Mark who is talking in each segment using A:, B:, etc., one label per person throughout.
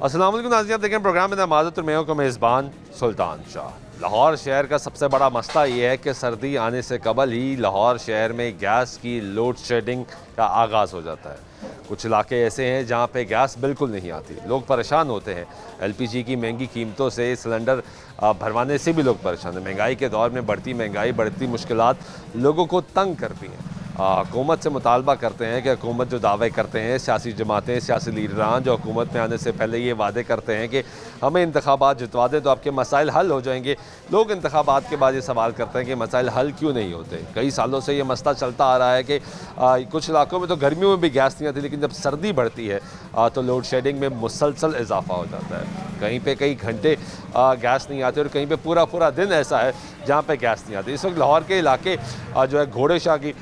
A: अस्सलाम वालेकुम नाज़रीन, आप देखें प्रोग्राम में माज़त और मैं को मेज़बान सुल्तान शाह। लाहौर शहर का सबसे बड़ा मसला ये है कि सर्दी आने से कबल ही लाहौर शहर में गैस की लोड शेडिंग का आगाज़ हो जाता है। कुछ इलाके ऐसे हैं जहाँ पे गैस बिल्कुल नहीं आती, लोग परेशान होते हैं। LPG की महंगी कीमतों से सिलेंडर भरवाने से भी लोग परेशान हैं। महंगाई के दौर में बढ़ती महंगाई, बढ़ती मुश्किलात लोगों को तंग करती हैं। हुकूमत से मुतालबा करते हैं कि हुकूमत जो दावे करते हैं, सियासी जमातें, सियासी लीडरान जो हुकूमत में आने से पहले ये वादे करते हैं कि हमें इंतखाबात जितवा दें तो आपके मसाइल हल हो जाएंगे। लोग इंतखाबात के बाद ये सवाल करते हैं कि मसाइल हल क्यों नहीं होते। कई सालों से ये मसला चलता आ रहा है कि कुछ इलाकों में तो गर्मियों में भी गैस नहीं आती, लेकिन जब सर्दी बढ़ती है तो लोड शेडिंग में मुसलसल इजाफा हो जाता है। कहीं पे कई घंटे गैस नहीं आती और कहीं पे पूरा पूरा दिन ऐसा है जहाँ पे गैस नहीं आती। इस वक्त लाहौर के इलाके जो है घोड़े शाह की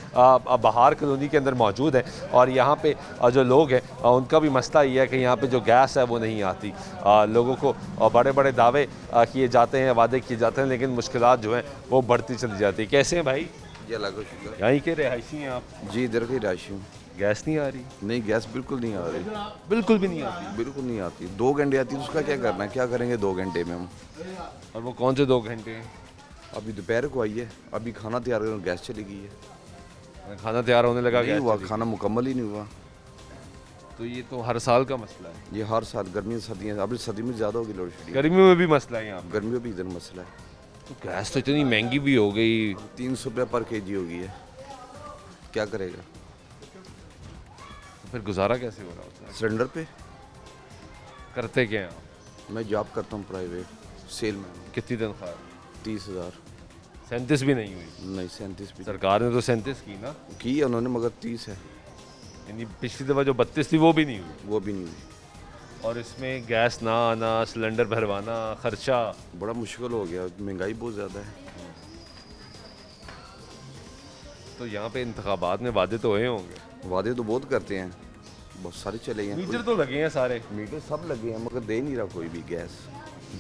A: बहार कॉलोनी के अंदर मौजूद है और यहाँ पे जो लोग हैं उनका भी मसला ये है कि यहाँ पे जो गैस है वो नहीं आती। लोगों को बड़े बड़े दावे किए जाते हैं, वादे किए जाते हैं, लेकिन मुश्किलात जो हैं वो बढ़ती चली जाती है। कैसे हैं भाई?
B: जी अल्लाह का शुक्र।
A: यहीं के रहायशी हैं आप?
B: जी इधर की राशि हूँ।
A: गैस नहीं आ रही?
B: नहीं गैस बिल्कुल नहीं आ रही,
A: बिल्कुल भी नहीं आती?
B: बिल्कुल नहीं आती। 2 घंटे आती है तो उसका क्या करना है, क्या करेंगे 2 घंटे में हम।
A: और वो कौन से 2 घंटे हैं?
B: अभी दोपहर को आई है, अभी खाना तैयार करना, गैस चली गई है।
A: खाना तैयार होने लगा,
B: नहीं
A: गैस
B: हुआ,
A: चली गई।
B: खाना मुकम्मल ही नहीं हुआ।
A: तो ये तो हर साल का मसला है।
B: ये हर साल गर्मी सर्दियाँ, अभी सर्दी में ज़्यादा होगी लोड शेडिंग।
A: गर्मियों में भी मसला है यहाँ पे।
B: गर्मियों में भी इधर मसला है।
A: तो गैस तो इतनी महंगी भी हो गई।
B: 300 रुपये पर kg हो गई है, क्या करेगा।
A: तो फिर गुजारा कैसे हो रहा होता है?
B: सिलेंडर पे
A: करते क्या हैं आप?
B: मैं जॉब करता हूँ प्राइवेट, सेल में।
A: कितनी तनख्वाह?
B: 30,000।
A: 37 भी नहीं हुई?
B: नहीं 37 भी
A: सरकार ने तो 37 की ना,
B: की है उन्होंने, मगर 30 है,
A: यानी पिछली दफ़ा जो 32 थी वो भी नहीं हुई।
B: वो भी नहीं हुई।
A: और इसमें गैस ना आना, सिलेंडर भरवाना, खर्चा।
B: बड़ा मुश्किल हो गया, महंगाई बहुत ज़्यादा है।
A: तो यहाँ पे इंतखाबात में वादे तो हुए होंगे?
B: वादे तो बहुत करते हैं, बहुत सारे चले गए हैं।
A: मीटर तो लगे हैं सारे।
B: मीटर सब लगे हैं मगर दे नहीं रहा कोई भी गैस।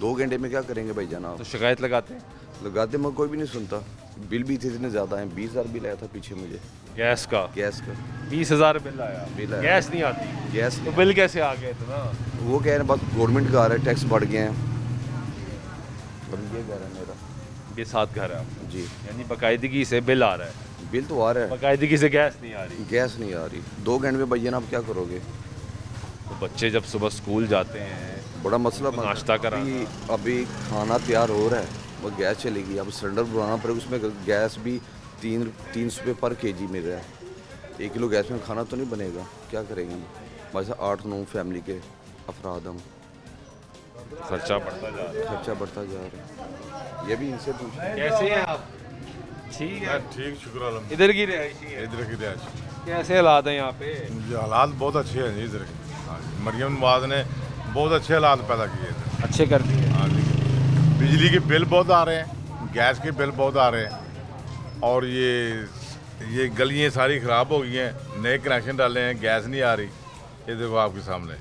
B: 2 घंटे में क्या करेंगे भाई जनाब।
A: तो शिकायत लगाते हैं?
B: लगाते मगर कोई भी नहीं सुनता। बिल भी इतने ज़्यादा हैं, 20,000 बिल आया था पीछे मुझे
A: गैस का?
B: गैस का
A: 20,000 बिल आया।
B: बिल आया।
A: गैस नहीं आती?
B: गैस
A: तो बिल कैसे आ गए इतना?
B: वो कह रहे हैं बस गवर्नमेंट का आ रहा है, टैक्स बढ़ गए हैं। अब ये घर है मेरा।
A: ये 7 घर है आपका?
B: जी
A: यानी बाकायदगी से बिल आ रहा है?
B: बिल तो आ रहा है,
A: बाकायदगी से गैस नहीं आ रही?
B: गैस नहीं आ रही। 2 घंटे में भैया आप क्या करोगे।
A: तो बच्चे जब सुबह स्कूल जाते हैं,
B: बड़ा मसला
A: तो नाश्ता कराना।
B: अभी खाना तैयार हो रहा है, वो गैस चलेगी, अब सिलेंडर बनाना पड़ेगा। उसमें गैस भी 300 रुपये पर kg मिल रहा है। 1 किलो गैस में खाना तो नहीं बनेगा, क्या करेंगे हम। वैसे 8-9 फैमिली के अफराद हम,
A: खर्चा बढ़ता जा रहा है।
B: खर्चा बढ़ता जा रहा है। ये भी इनसे पूछना।
A: कैसे हैं आप? ठीक है।
C: ठीक शुक्र अल्हम्दुलिल्लाह।
A: इधर की रहायशी है?
C: इधर की रिहायश,
A: कैसे हालात हैं यहाँ पे?
C: जी हालात बहुत अच्छे हैं जी इधर के। हाँ जी, मरियम नवाज ने बहुत अच्छे हालात पैदा किए थे।
A: अच्छे कर दिए।
C: हाँ जी, बिजली के बिल बहुत आ रहे हैं, गैस के बिल बहुत आ रहे हैं, और ये गलियाँ सारी ख़राब हो गई हैं। नए कनेक्शन डाले हैं, गैस नहीं आ रही। ये देखो आपके सामने,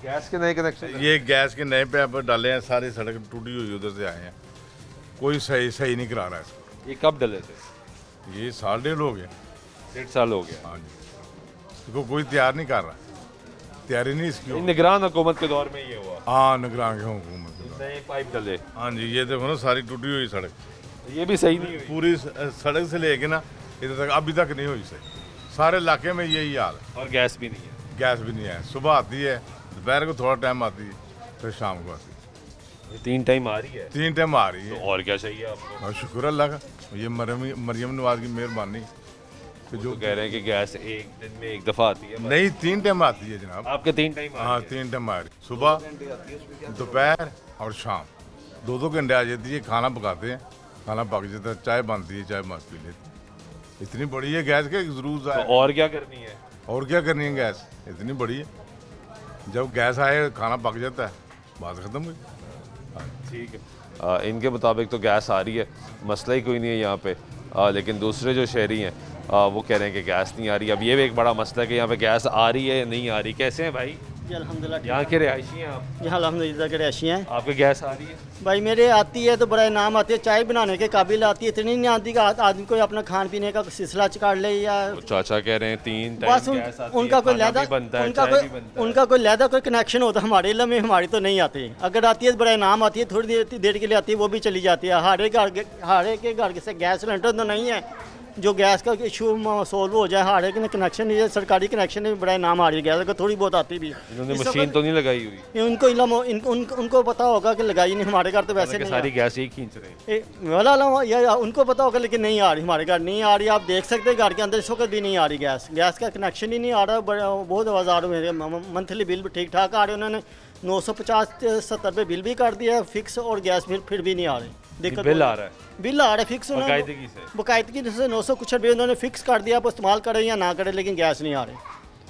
A: गैस के नए कनेक्शन?
C: ये गैस के नए पैप डाले हैं, सारी सड़क टूटी हुई उधर से आए हैं, कोई सही नहीं करा रहा है इसको।
A: ये कब डले थे?
C: ये 1.5 हो गए।
A: 1.5 साल हो गया।
C: हाँ जी, इसको कोई तैयार नहीं कर रहा, तैयारी नहीं इसकी हो।
A: निगरान हुकूमत के दौर में ये हुआ?
C: हाँ निगरान के हुकूमत के दौरान।
A: नए पाइप डले?
C: हाँ जी, ये देखो ना सारी टूटी हुई सड़क,
A: ये भी सही नहीं हुई?
C: पूरी सड़क से लेके ना इधर तक अभी तक नहीं हुई सही। सारे इलाके में यही हाल है।
A: और गैस भी नहीं है?
C: गैस भी नहीं है, सुबह आती है, दोपहर को थोड़ा टाइम आती है, फिर शाम को आती है।
A: ये 3 टाइम आ रही है?
C: 3 टाइम आ रही
A: तो
C: है।
A: और क्या चाहिए आपको?
C: और शुक्र अल्लाह का, ये मरियम नवाज की मेहरबानी कि
A: जो कह रहे हैं कि गैस एक दिन में 1 दफ़ा आती है?
C: नहीं 3 टाइम आती है जनाब।
A: आपके 3 टाइम?
C: हाँ 3 टाइम आ रही, सुबह, दोपहर और शाम। 2-2 घंटे आ जाती है, खाना पकाते हैं, खाना पक जाता है, चाय बनती है, चाय मत पी लेते हैं। इतनी बड़ी है गैस के ज़रूर
A: तो
C: आए।
A: और क्या करनी है?
C: और क्या करनी है, गैस इतनी बड़ी है, जब गैस आए खाना पक जाता है, बात ख़त्म हुई।
A: ठीक है। इनके मुताबिक तो गैस आ रही है, मसला ही कोई नहीं है यहाँ पे। लेकिन दूसरे जो शहरी हैं वो कह रहे हैं कि गैस नहीं आ रही। अब ये भी एक बड़ा मसला है कि यहाँ पे गैस आ रही है या नहीं आ रही। कैसे हैं भाई?
D: जी अल्हम्दुलिल्लाह ठीक
A: यहाँ के रिहायशी हैं आप,
D: है। जी अल्हम्दुलिल्लाह के रशी हैं
A: आपके गैस आ रही है?
D: भाई मेरे आती है तो बड़ा इनाम आती है, चाय बनाने के काबिल आती है, इतनी नहीं आती कि आदमी कोई अपना खान पीने का सिलसिला कर ले या
A: तो चाचा कह रहे हैं 3
D: बस
A: टाइम गैस आती
D: उनका
A: है,
D: कोई
A: खाना
D: लहदा
A: भी बनता है,
D: उनका
A: चाय भी बनता है।
D: उनका कोई लहदा कोई कनेक्शन होता है हमारे इलाके में, हमारी तो नहीं आती। अगर आती है तो बड़ा इनाम आती है, थोड़ी देर के लिए आती है, वो भी चली जाती है। हारे के घर से गैस सिलेंडर तो नहीं है जो गैस का इशू सोल्व हो जाए। हारे के कनेक्शन नहीं है, सरकारी कनेक्शन में बड़ा इनाम आ रही है गैस, अगर थोड़ी बहुत आती भी।
A: इन्होंने मशीन तो नहीं लगाई हुई?
D: उनको पता होगा कि लगाई नहीं, हमारे घर तो वैसे नहीं
A: सारी गैस यही खींच रहे हैं।
D: वाला या उनको पता होगा, लेकिन नहीं आ रही, हमारे घर नहीं आ रही। आप देख सकते हैं घर के अंदर इस वक्त भी नहीं आ रही गैस का कनेक्शन ही नहीं आ रहा। बहुत आवाज़ आ रही है। मंथली बिल भी ठीक ठाक आ रहे, उन्होंने 950-70 रुपये बिल भी कर दिया फिक्स, और गैस फिर भी नहीं आ रही। दिक्कत
A: बिल आ रहा है
D: बिल आ रहा है फिक्स, बाकायदगी से 900 कुछ रुपये उन्होंने फिक्स कर दिया, आप इस्तेमाल करें या ना करें, लेकिन गैस नहीं आ रही।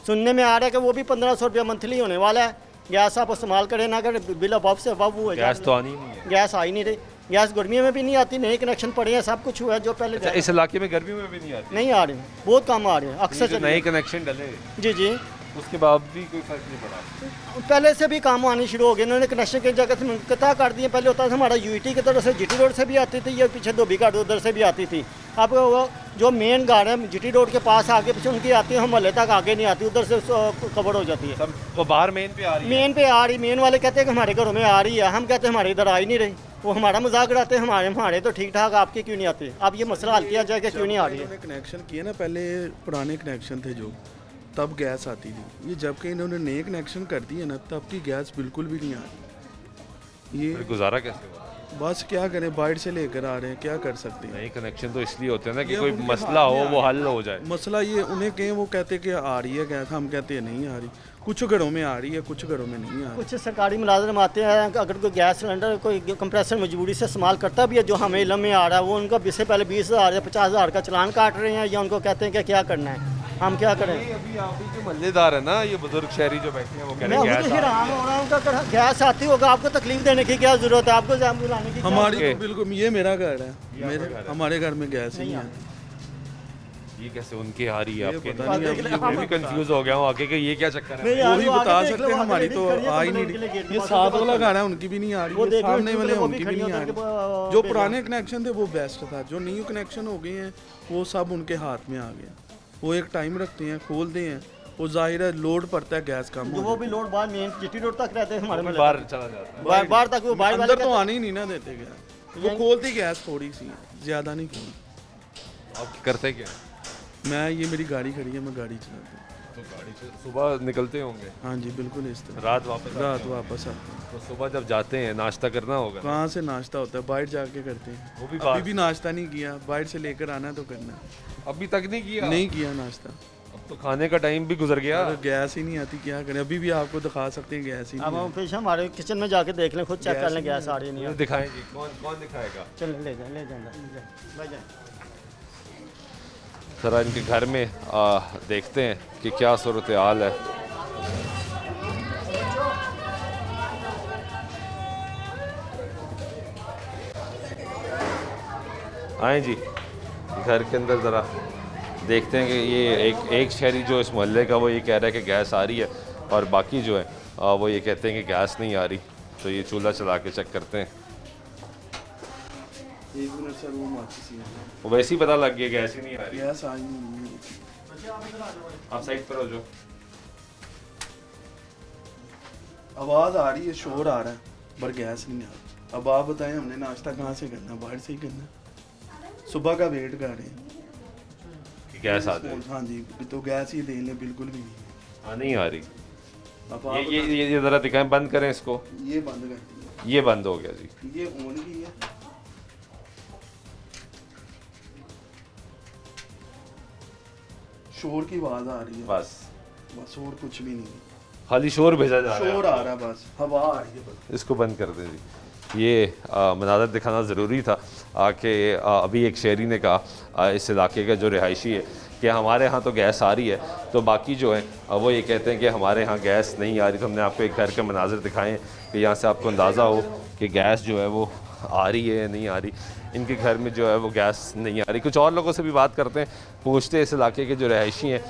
D: सुनने में आ रहा है कि वो भी 1500 रुपया मंथली होने वाला है। गैस आप इस्तेमाल करें ना करें, बिल अबव से अबव हुआ।
A: गैस तो आनी नहीं है,
D: गैस आ ही नहीं रही। गैस गर्मियों में भी नहीं आती, नए कनेक्शन पड़े हैं, सब कुछ हुआ है जो पहले
A: अच्छा, इस इलाके में गर्मियों में भी नहीं आती?
D: नहीं आ रही, बहुत कम आ रही है अक्सर।
A: नए कनेक्शन डले
D: जी जी,
A: उसके बाद भी कोई फर्क नहीं पड़ा?
D: पहले से भी काम आने शुरू हो गए, इन्होंने कनेक्शन की जगह से मुनक़ता कर दिए। पहले होता था हमारा यूईटी की तरफ से जीटी रोड से भी आती थी, या पीछे धोबी घाट उधर से भी आती थी। अब वो जो मेन गाड़ है जीटी रोड के पास आगे पीछे उनकी आती है, हम मोहल्ले तक आगे नहीं आती, उधर से कवर हो जाती है।
A: सब वो बाहर मेन पे आ रही है?
D: मेन पे आ रही, मेन वाले कहते हैं कि हमारे घरों में आ रही है, हम कहते हैं हमारे इधर आ ही नहीं रही। वो हमारा मजाक उड़ाते हैं, हमारे तो ठीक ठाक, आपके क्यों नहीं आते? अब ये मसला हल किया जाए कि क्यों नहीं आ रही है।
E: कनेक्शन किए ना, पहले पुराने कनेक्शन थे जो, तब गैस आती थी। ये जब कि इन्होंने नए कनेक्शन कर दिए ना, तब की गैस बिल्कुल भी नहीं आ रही।
A: फिर
E: ये
A: गुजारा कैसे हुआ?
E: बस क्या करें, बाहर से लेकर आ रहे हैं, क्या कर सकते हैं।
A: नए कनेक्शन तो इसलिए होते हैं ना कि
E: ये
A: कोई
E: उनके
A: मसला
E: हाथ
A: हो
E: में
A: वो
E: आ
A: हल हो जाए।
E: मसला ये उन्हें कहें, वो कहते कि आ रही है गैस, हम कहते हैं नहीं आ रही। कुछ घरों में आ रही है, कुछ घरों में नहीं आ रही।
D: कुछ सरकारी मुलाजिम आते हैं, अगर कोई गैस सिलेंडर कोई कंप्रेसर मजबूरी से इस्तेमाल करता भी है, जो हमें इल्म में आ रहा है, वो उनका इससे पहले 20,000 या 50,000 का चालान काट रहे हैं, या उनको कहते हैं कि क्या करना है, हम क्या करें।
A: अभी आप जो मल्लेदार है ना, ये बुजुर्ग शहरी जो बैठे हैं वो कह
D: मैं
A: रहे हैं
D: खुद
A: गैस
D: हैरान हो रहा हूँ कि गैस आती होगा, आपको तकलीफ देने की क्या जरूरत है, आपको जाम बुलाने की क्या
E: हमारी
A: ओके।
E: तो बिल्कुल, ये मेरा घर है,
A: आपका
E: मेरे
A: घर है।
E: हमारे घर में गैस नहीं है।
A: ये कैसे उनके आ रही है
E: ये
A: आपके?
E: पता नहीं, अब ये
A: मैं भी कंफ्यूज हो गया हूँ आगे कि ये क्या चक्कर है।
D: नहीं यार,
E: वही
D: वो आगे
E: बता
D: देख
E: सकते
D: लो,
E: हैं, हमारी
D: आगे
E: तो
D: खड़ी है,
E: आ ही
D: तो
E: नहीं
D: उनके लिए गेट के
E: रही। ये
D: पास
E: साथ
D: तो
E: वाला घर है, उनकी भी नहीं आ
D: वो
E: रही,
D: देख लो,
E: सामने
D: इनकी
E: वाले
D: तो वो भी
E: उनकी भी
D: खड़ी
E: नहीं आ
D: होकर के
E: रही।
D: वो
E: जो
D: बेच
E: पुराने कनेक्शन थे वो बेस्ट था, जो न्यू कनेक्शन हो गए हैं वो सब उनके हाथ में आ गया। वो एक टाइम रखते हैं, खोलते हैं, वो जाहिर है लोड पड़ता है, गैस कम
D: जो
E: हो
D: वो भी लोड बाहर मेन जीटी रोड तक रहते हैं हमारे
A: वो
D: में,
A: भी बाहर चला जाता है।
D: बाहर तक वो बाहर वाले
E: अंदर तो आने ही नहीं ना देते गैस। वो खोलती गैस थोड़ी सी, ज़्यादा नहीं खोलती।
A: आप करते क्या?
E: मैं, ये मेरी गाड़ी खड़ी है, मैं गाड़ी चलाता हूँ।
A: तो गाड़ी से सुबह निकलते होंगे,
E: हाँ जी बिल्कुल, इस तरह
A: रात वापस
E: रात
A: आते हैं।
E: वापस आते हैं।
A: तो सुबह जब जाते हैं नाश्ता करना होगा।
E: कहाँ से नाश्ता होता है, बाहर जाके करते हैं।
A: वो भी
E: अभी
A: बाहर
E: भी नाश्ता नहीं किया, बाहर से लेकर आना तो करना।
A: अभी तक नहीं किया?
E: नहीं किया नाश्ता,
A: अब तो खाने का टाइम भी गुजर गया।
E: अरे गैस ही नहीं आती, क्या करें। अभी भी आपको दिखा सकते हैं, गैस ही
D: अब
E: नहीं
D: हम पेश हमारे किचन में जाके देख लें, खुद चेक कर लें गैस आ रही है नहीं आ रही।
A: दिखाएं जी, कौन कौन दिखाएगा?
D: चल ले जाए।
A: जरा इनके घर में देखते हैं कि क्या सूरत हाल है। आए जी घर के अंदर ज़रा देखते हैं कि ये एक शहरी जो इस मोहल्ले का वो ये कह रहा है कि गैस आ रही है, और बाकी जो है वो ये कहते हैं कि गैस नहीं आ रही। तो ये चूल्हा चला के चेक करते हैं।
E: एक मिनट सर, वो माचिस ही है,
A: वो वैसे ही पता लग गया गैस ही नहीं आ रही।
E: गैस आई नहीं है।
A: आप साइड पर हो जो।
E: आवाज़ आ रही है, शोर आ रहा है, पर गैस नहीं आ रही। अब आप बताएं, हमने नाश्ता कहाँ से करना, बाहर से ही करना। सुबह का वेट कर रहे हैं
A: कि गैस आ जाए।
E: हाँ जी, तो गैस ही दे लें, बिल्कुल भी नहीं।
A: हाँ नहीं आ रही।
E: अब
A: ये
E: आप
A: ये ये ये ज़रा दिखाएं, बंद करें इसको।
E: ये बंद कर दिया,
A: ये बंद हो गया जी।
E: ये ऑन की है। शोर की आवाज़ आ रही है,
A: बस
E: बस और कुछ भी नहीं।
A: खाली शोर भेजा जा रहा है।
E: शोर आ रहा है, बस हवा आ रही है बस।
A: इसको बंद कर दें जी। ये मनाज़र दिखाना ज़रूरी था कि अभी एक शहरी ने कहा इस इलाके का जो रिहायशी है कि हमारे यहाँ तो गैस आ रही है, तो बाकी जो है वो ये कहते हैं कि हमारे यहाँ गैस नहीं आ रही। तो हमने आपको एक घर के मनाज़र दिखाएं कि यहाँ से आपको अंदाज़ा हो कि गैस जो है वो आ रही है या नहीं आ रही। इनके घर में जो है वो गैस नहीं आ रही। कुछ और लोगों से भी बात करते हैं, पूछते हैं इस इलाके के जो रहायशी हैं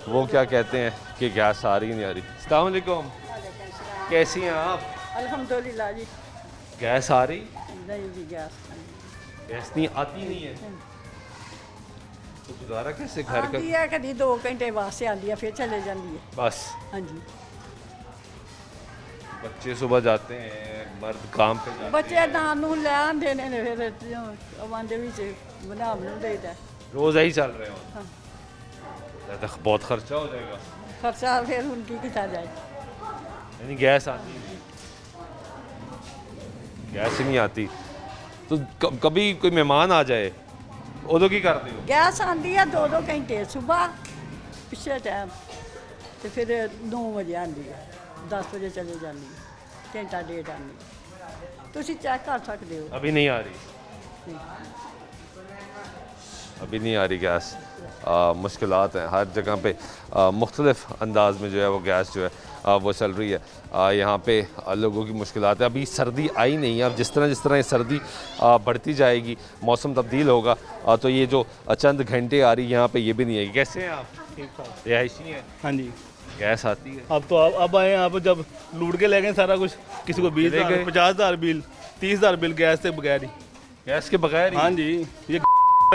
A: वो क्या कहते हैं कि गैस आ रही नहीं आ रही। अस्सलाम वालेकुम। कैसी हैं आप?
F: अल्हम्दुलिल्लाह जी।
A: गैस आ रही?
F: नहीं जी गैस
A: गैस नहीं आती नहीं है तो गुजारा कैसे घर का?
F: आती है कभी 2 घंटे वास्ते आती है फिर चले जाती है।
A: बस
F: हाँ जी
A: बच्चे सुबह जाते हैं, मर्द काम पे जाते
F: बच्चे दान नूं ले आंदे ने फिर आवांदे विच बना देईदा।
A: रोज यही चल रहे हो?
F: हाँ।
A: तो बहुत खर्चा हो जाएगा।
F: खर्चा फिर उनकी कितना जाए।
A: यानी गैस आती नहीं, गैस ही नहीं आती तो कभी कोई मेहमान आ जाए उदो की करते हो?
F: गैस आंदी है 2 घंटे सुबह पिछले टाइम तो फिर 9 बजे आंदी है 10 बजे चले जाती है घंटा डेढ़ आंदी है। तुसी चेक कर सकते हो।
A: अभी नहीं आ रही, अभी नहीं आ रही गैस। मुश्किलात हैं हर जगह पे, मुख्तलिफ अंदाज में जो है वो गैस जो है वो चल रही है। यहाँ पे लोगों की मुश्किलात है। अभी सर्दी आई नहीं है, अब जिस तरह ये सर्दी बढ़ती जाएगी, मौसम तब्दील होगा तो ये जो चंद घंटे आ रही है यहाँ पे ये भी नहीं आएगी। कैसे हैं आप?
G: ठीक ठाक।
A: रिहायशी हैं?
G: हाँ जी।
A: गैस आती है?
G: अब तो अब आए हैं, अब जब लूट के ले गए सारा कुछ, किसी को 20,000 50,000 बिल, 30,000 बिल गैस से बगैर ही।
A: गैस के बगैर ही?
G: हाँ जी, ये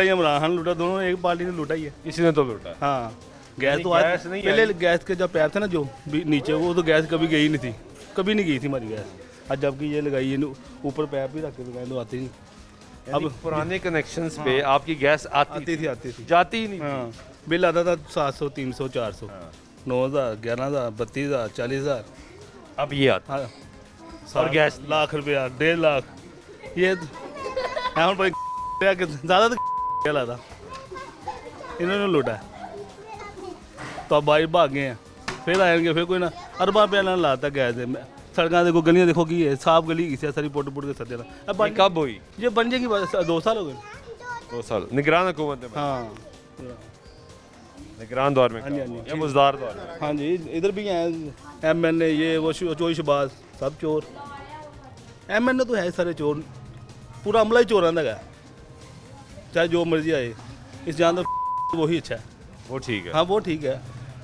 G: इमरान खान लूटा, दोनों एक पार्टी ने लूटा ही है।
A: किसी ने तो लूटा।
G: हाँ गैस तो
A: गैस
G: आज
A: नहीं
G: पहले
A: आई।
G: गैस के जब पैर थे ना जो नीचे, वो तो गैस कभी गई नहीं थी, कभी नहीं गई थी हमारी गैस। आज जबकि ये लगाई है ऊपर पैप भी रख के लगाए तो आती नहीं।
A: अब पुराने कनेक्शंस पे आपकी गैस
G: आती थी
A: जाती ही नहीं थी।
G: हाँ बिल आता था 700 300 400 9,000 11,000 32,000 40,000।
A: अब ये आता
G: हाँ
A: और गैस
G: लाख रुपया 1.5 लाख ये हम भाई ज़्यादा तो लाता इन्होंने लूटा है। तो अब भाई भाग गए हैं, फिर आएंगे, फिर कोई ना अरबा रुपया ना लाता गैस है। सड़क देखो, गलियाँ देखो की है, साफ गली की सारी पुट के सर देना। अब
A: ये कब हुई?
G: ये बन जाएगी 2 साल हो गए।
A: 2 साल निगरान हुकूमत में?
G: हाँ
A: निगरान दौर में
G: हाँ जी,
A: काम
G: हाँ जी।
A: हुआ या मुजदार दौर में?
G: हाँ जी, इधर भी हैं MNA, ये वो चोरी शबाज सब चोर। MNA तो है सारे चोर, पूरा अमला ही चोर आंदा है, चाहे जो मर्जी आए। इस जान तो वही अच्छा है।
A: वो ठीक है।
G: हाँ वो ठीक है,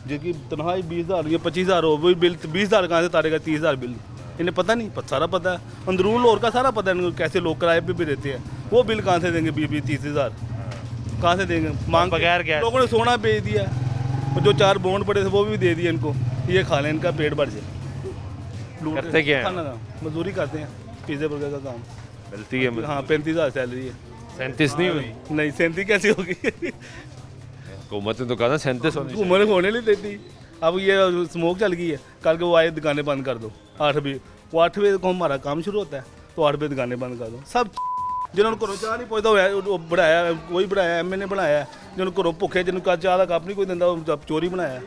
G: जिसकी तनख्वाही 20,000 या 25,000 हो, वही बिल 20,000 कहाँ से तारेगा, 30,000 बिल इन्हें पता नहीं, सारा पता है, अंदरून और का सारा पता है इनको, कैसे लोग किराए पे भी रहते हैं। वो बिल कहाँ से देंगे 20-30,000 कहाँ से देंगे? मांग
A: बगैर गैस
G: लोगों ने सोना बेच दिया, और जो 4 बॉन्ड पड़े थे वो भी दे दिए इनको, ये खा लें, इनका पेट भर जाए। लूट के
A: करते क्या हैं?
G: खाना का मजदूरी करते हैं, पिज़्ज़ा बर्गर का काम।
A: मिलती है?
G: हाँ 35,000 सैलरी है।
A: 37 नहीं हुई?
G: नहीं 37 कैसे होगी?
A: हुकूमत ने तो कहा ना 37 होनी चाहिए।
G: उम्र होने नहीं देती। अब ये स्मोक चल गई है, कल के वो आए दुकानें बंद कर दो 8 बजे, वो 8 बजे को हमारा काम शुरू होता है, तो 8 बजे दुकानें बंद कर दो। सब जिन्होंने घरों चाह नहीं पहुँचता वो बढ़ाया, वही बढ़ाया MNA बनाया। जिन्होंने घरों भुखे, जिन्होंने चाह का कप नहीं कोई दिंदा, चोरी बनाया।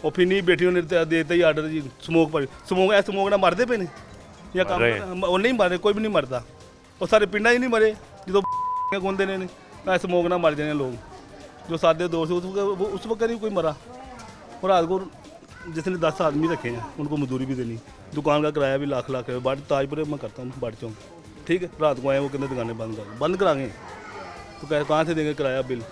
G: और फिर नहीं बेटियों ने देता ही आर्डर जी स्मोक पर, स्मोक ना मरते पे ने या काम वो नहीं मरे, कोई भी नहीं मरता। और सारे पिंडा ही नहीं मरे जो गोंदे ने स्मोक ना मर जाने लोग, जो सादे दोस्त उस वक्त नहीं कोई मरा। और रात को जिसने 10 आदमी रखे हैं उनको मजदूरी भी देनी, दुकान का किराया भी लाख है। बाढ़ ताजपुरे मैं करता हूँ, बाढ़ चौंक, ठीक है। रात को आए वो कहते दुकानें बंद करा गए, तो कहाँ से देंगे किराया बिल,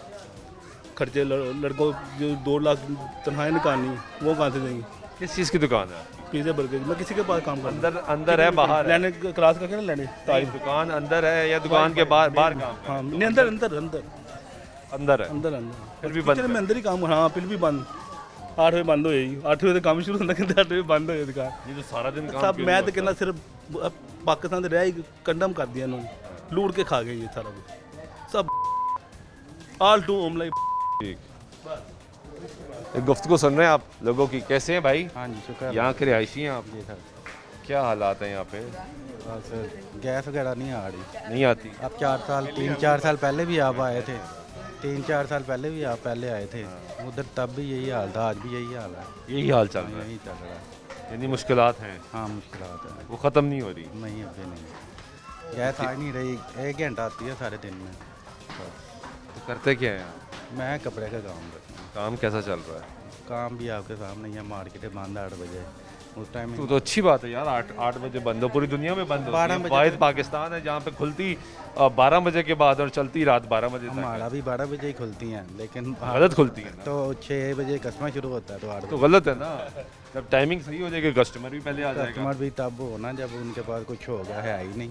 G: खर्चे लड़कों जो 2 लाख तनख्वाहें निकालनी वो कहाँ से देंगे?
A: किस चीज़ की दुकान है?
G: पिज़्ज़ा बर्गर, मैं किसी के पास काम करता हूँ।
A: अंदर है बाहर है?
G: लेने क्लास का क्या लेने ताज
A: दुकान अंदर है या दुकान के बाहर काम?
G: हाँ नहीं अंदर अंदर अंदर
A: अंदर है
G: अंदर
A: फिर भी बंद
G: किचन में अंदर ही काम। हाँ फिर भी बंद, 8 बजे बंद होएगी, 8 बजे काम शुरू होता कहते 8 बजे बंद हो दुकान।
A: ये तो सारा दिन काम
G: सब
A: क्यों
G: मैं
A: नहीं
G: तो कहना सिर्फ पाकिस्तान से रह ही कंडम कर दिया इन्होंने, लूट के खा गए ये सारा कुछ, सब ऑल टू होम लाइफ।
A: ठीक। एक गुफ्तगू सुन रहे हैं आप लोगों की, कैसे हैं भाई?
H: हाँ जी शुक्र है।
A: यहाँ के रिहायशी हैं आप?
H: जी सर,
A: क्या हालात हैं यहाँ पे?
H: बस गैस वगैरह नहीं आ रही।
A: नहीं आती?
H: अब 3-4 साल पहले भी आप आए थे, 3-4 साल पहले भी आप पहले आए थे उधर, तब भी यही हाल था, आज भी यही हाल है।
A: यही हाल चल रहा है?
H: यही चल रहा है।
A: यानी मुश्किलात हैं?
H: हाँ मुश्किलात है,
A: वो ख़त्म नहीं हो रही?
H: नहीं अभी नहीं, गैस आ नहीं रही, 1 घंटा आती है सारे दिन में।
A: तो करते क्या हैं आप?
H: मैं कपड़े का काम करता हूँ।
A: काम कैसा चल रहा है?
H: काम भी आपके सामने ही है, मार्केटें बंद 8 बजे, उस टाइम में
A: तो अच्छी बात है यार, 8 बजे बंद हो, पूरी दुनिया में बंद
H: 12
A: हो।
H: बजे
A: वाहिद पाकिस्तान है जहाँ पे खुलती 12 बजे के बाद और चलती रात 12 बजे तक
H: हमारा भी 12 बजे ही खुलती हैं, लेकिन
A: गलत खुलती है ना।
H: तो 6 बजे कस्टमर शुरू होता है, तो 8
A: तो गलत है ना, जब टाइमिंग सही हो जाएगी कस्टमर भी पहले आ जाएगा।
H: कस्टमर भी तब हो ना जब उनके पास कुछ होगा, है ही नहीं,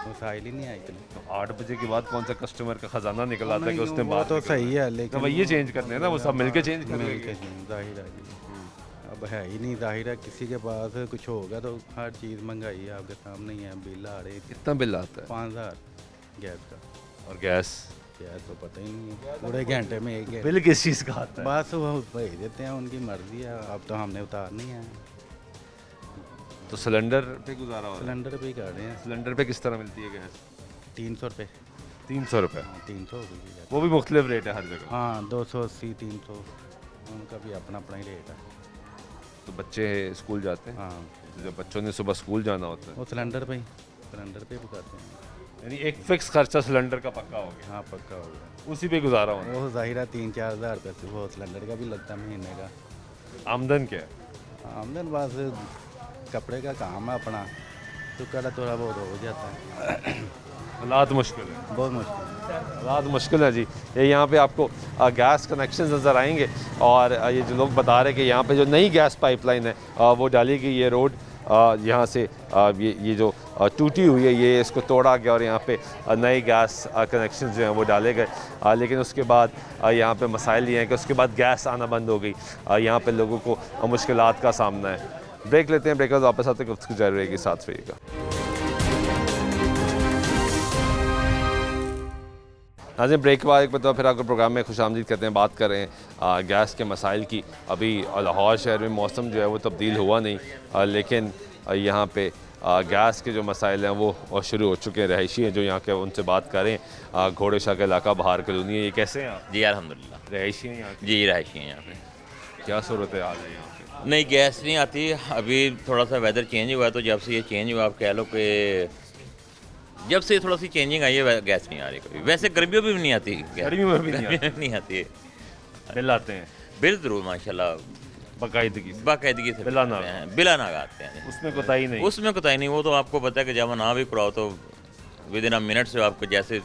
H: मसाइल ही नहीं आई इतनी।
A: तो 8 बजे के बाद कौन सा कस्टमर का खजाना निकल आता है कि उसने
H: वो
A: बात
H: तो सही है, लेकिन
A: ये चेंज करने हैं ना, वो सब मिलके चेंज
H: मिल
A: करेंगे।
H: के नहीं, जाहिर है जी। अब है ही नहीं, जाहिर है किसी के पास कुछ होगा तो हर चीज़ महंगाई है, आपके सामने ही है, बिल आ रहे
A: कितना बिल आता है?
H: 5000 गैस का।
A: और गैस
H: गैस तो पता ही नहीं है, पूरे घंटे में एक गैस।
A: बिल किस चीज़ का आता है?
H: बस वो भेज देते हैं, उनकी मर्जी है, अब तो हमने उतारनी है।
A: तो सिलेंडर पे गुजारा हो रहा है।
H: सिलेंडर पे ही कर रहे हैं,
A: सिलेंडर पे किस तरह मिलती है गैस?
H: 300 रुपये।
A: 300 रुपये,
H: 300 हो गई है।
A: वो भी मुख्तलिफ रेट है हर जगह।
H: हाँ 280 300, उनका भी अपना अपना ही रेट है।
A: तो बच्चे स्कूल जाते हैं,
H: हाँ
A: तो जब बच्चों ने सुबह स्कूल जाना होता
H: वो सिलेंडर पे ही बताते हैं।
A: है, यानी एक फिक्स खर्चा सिलेंडर का पक्का हो गया,
H: हाँ पक्का हो गया।
A: उसी पे गुजारा होना।
H: वो जाहिर है 3-4 हज़ार रुपये से वो सिलेंडर का भी लगता है महीने का।
A: आमदन क्या है?
H: आमदन बस कपड़े का काम है अपना, तो कड़ा थोड़ा बहुत हो जाता है।
A: हालात मुश्किल है,
H: बहुत मुश्किल है।
A: हालात मुश्किल है जी। ये यहाँ पे आपको गैस कनेक्शन नज़र आएंगे, और ये जो लोग बता रहे हैं कि यहाँ पे जो नई गैस पाइपलाइन है वो डाली गई, ये रोड यहाँ से ये जो टूटी हुई है, ये इसको तोड़ा गया और यहाँ पे नए गैस कनेक्शन जो हैं वो डाले गए। लेकिन उसके बाद यहाँ पे मसाइल ये हैं कि उसके बाद गैस आना बंद हो गई, यहाँ पे लोगों को मुश्किलात का सामना है। ब्रेक लेते हैं, ब्रेक वापस आते गुफ्तगू जारी रहेगी, साथ रहिएगा। नाज़रीन, ब्रेक के बाद एक बार फिर आपको प्रोग्राम में खुशामदीद करते हैं। बात कर रहे हैं गैस के मसाइल की। अभी लाहौर शहर में मौसम जो है वो तब्दील हुआ नहीं, लेकिन यहाँ पे गैस के जो मसाइल हैं वो शुरू हो चुके हैं। रहायशी हैं जो यहाँ के, उनसे बात करें। घोड़े शाह का इलाका, बहार कॉलोनी है, ये कैसे हैं आप?
I: जी अल्हम्दुलिल्लाह,
A: रहायशी हैं यहाँ
I: जी रहायशी हैं यहाँ पे।
A: की? क्या सूरत हाल है यहाँ पे?
I: नहीं गैस नहीं आती, अभी थोड़ा सा वेदर चेंज हुआ है, तो जब से ये चेंज हुआ आप कह लो कि जब से थोड़ा सी चेंजिंग आई है गैस नहीं आ रही कभी। वैसे गर्मियों में भी नहीं आती गैस,
A: गर्मियों में भी नहीं आती?
I: नहीं आती है।
A: बिल आते हैं
I: बिल ज़रूर माशाल्लाह
A: बाकायदगी से,
I: बाकायदगी से
A: बिला ना
I: बिला ना आते हैं।
A: उसमें कोताही नहीं।
I: उसमें कोताही नहीं, वो तो आपको पता है कि जब ना भी कराओ तो विद इन अ मिनट से आपको जैसे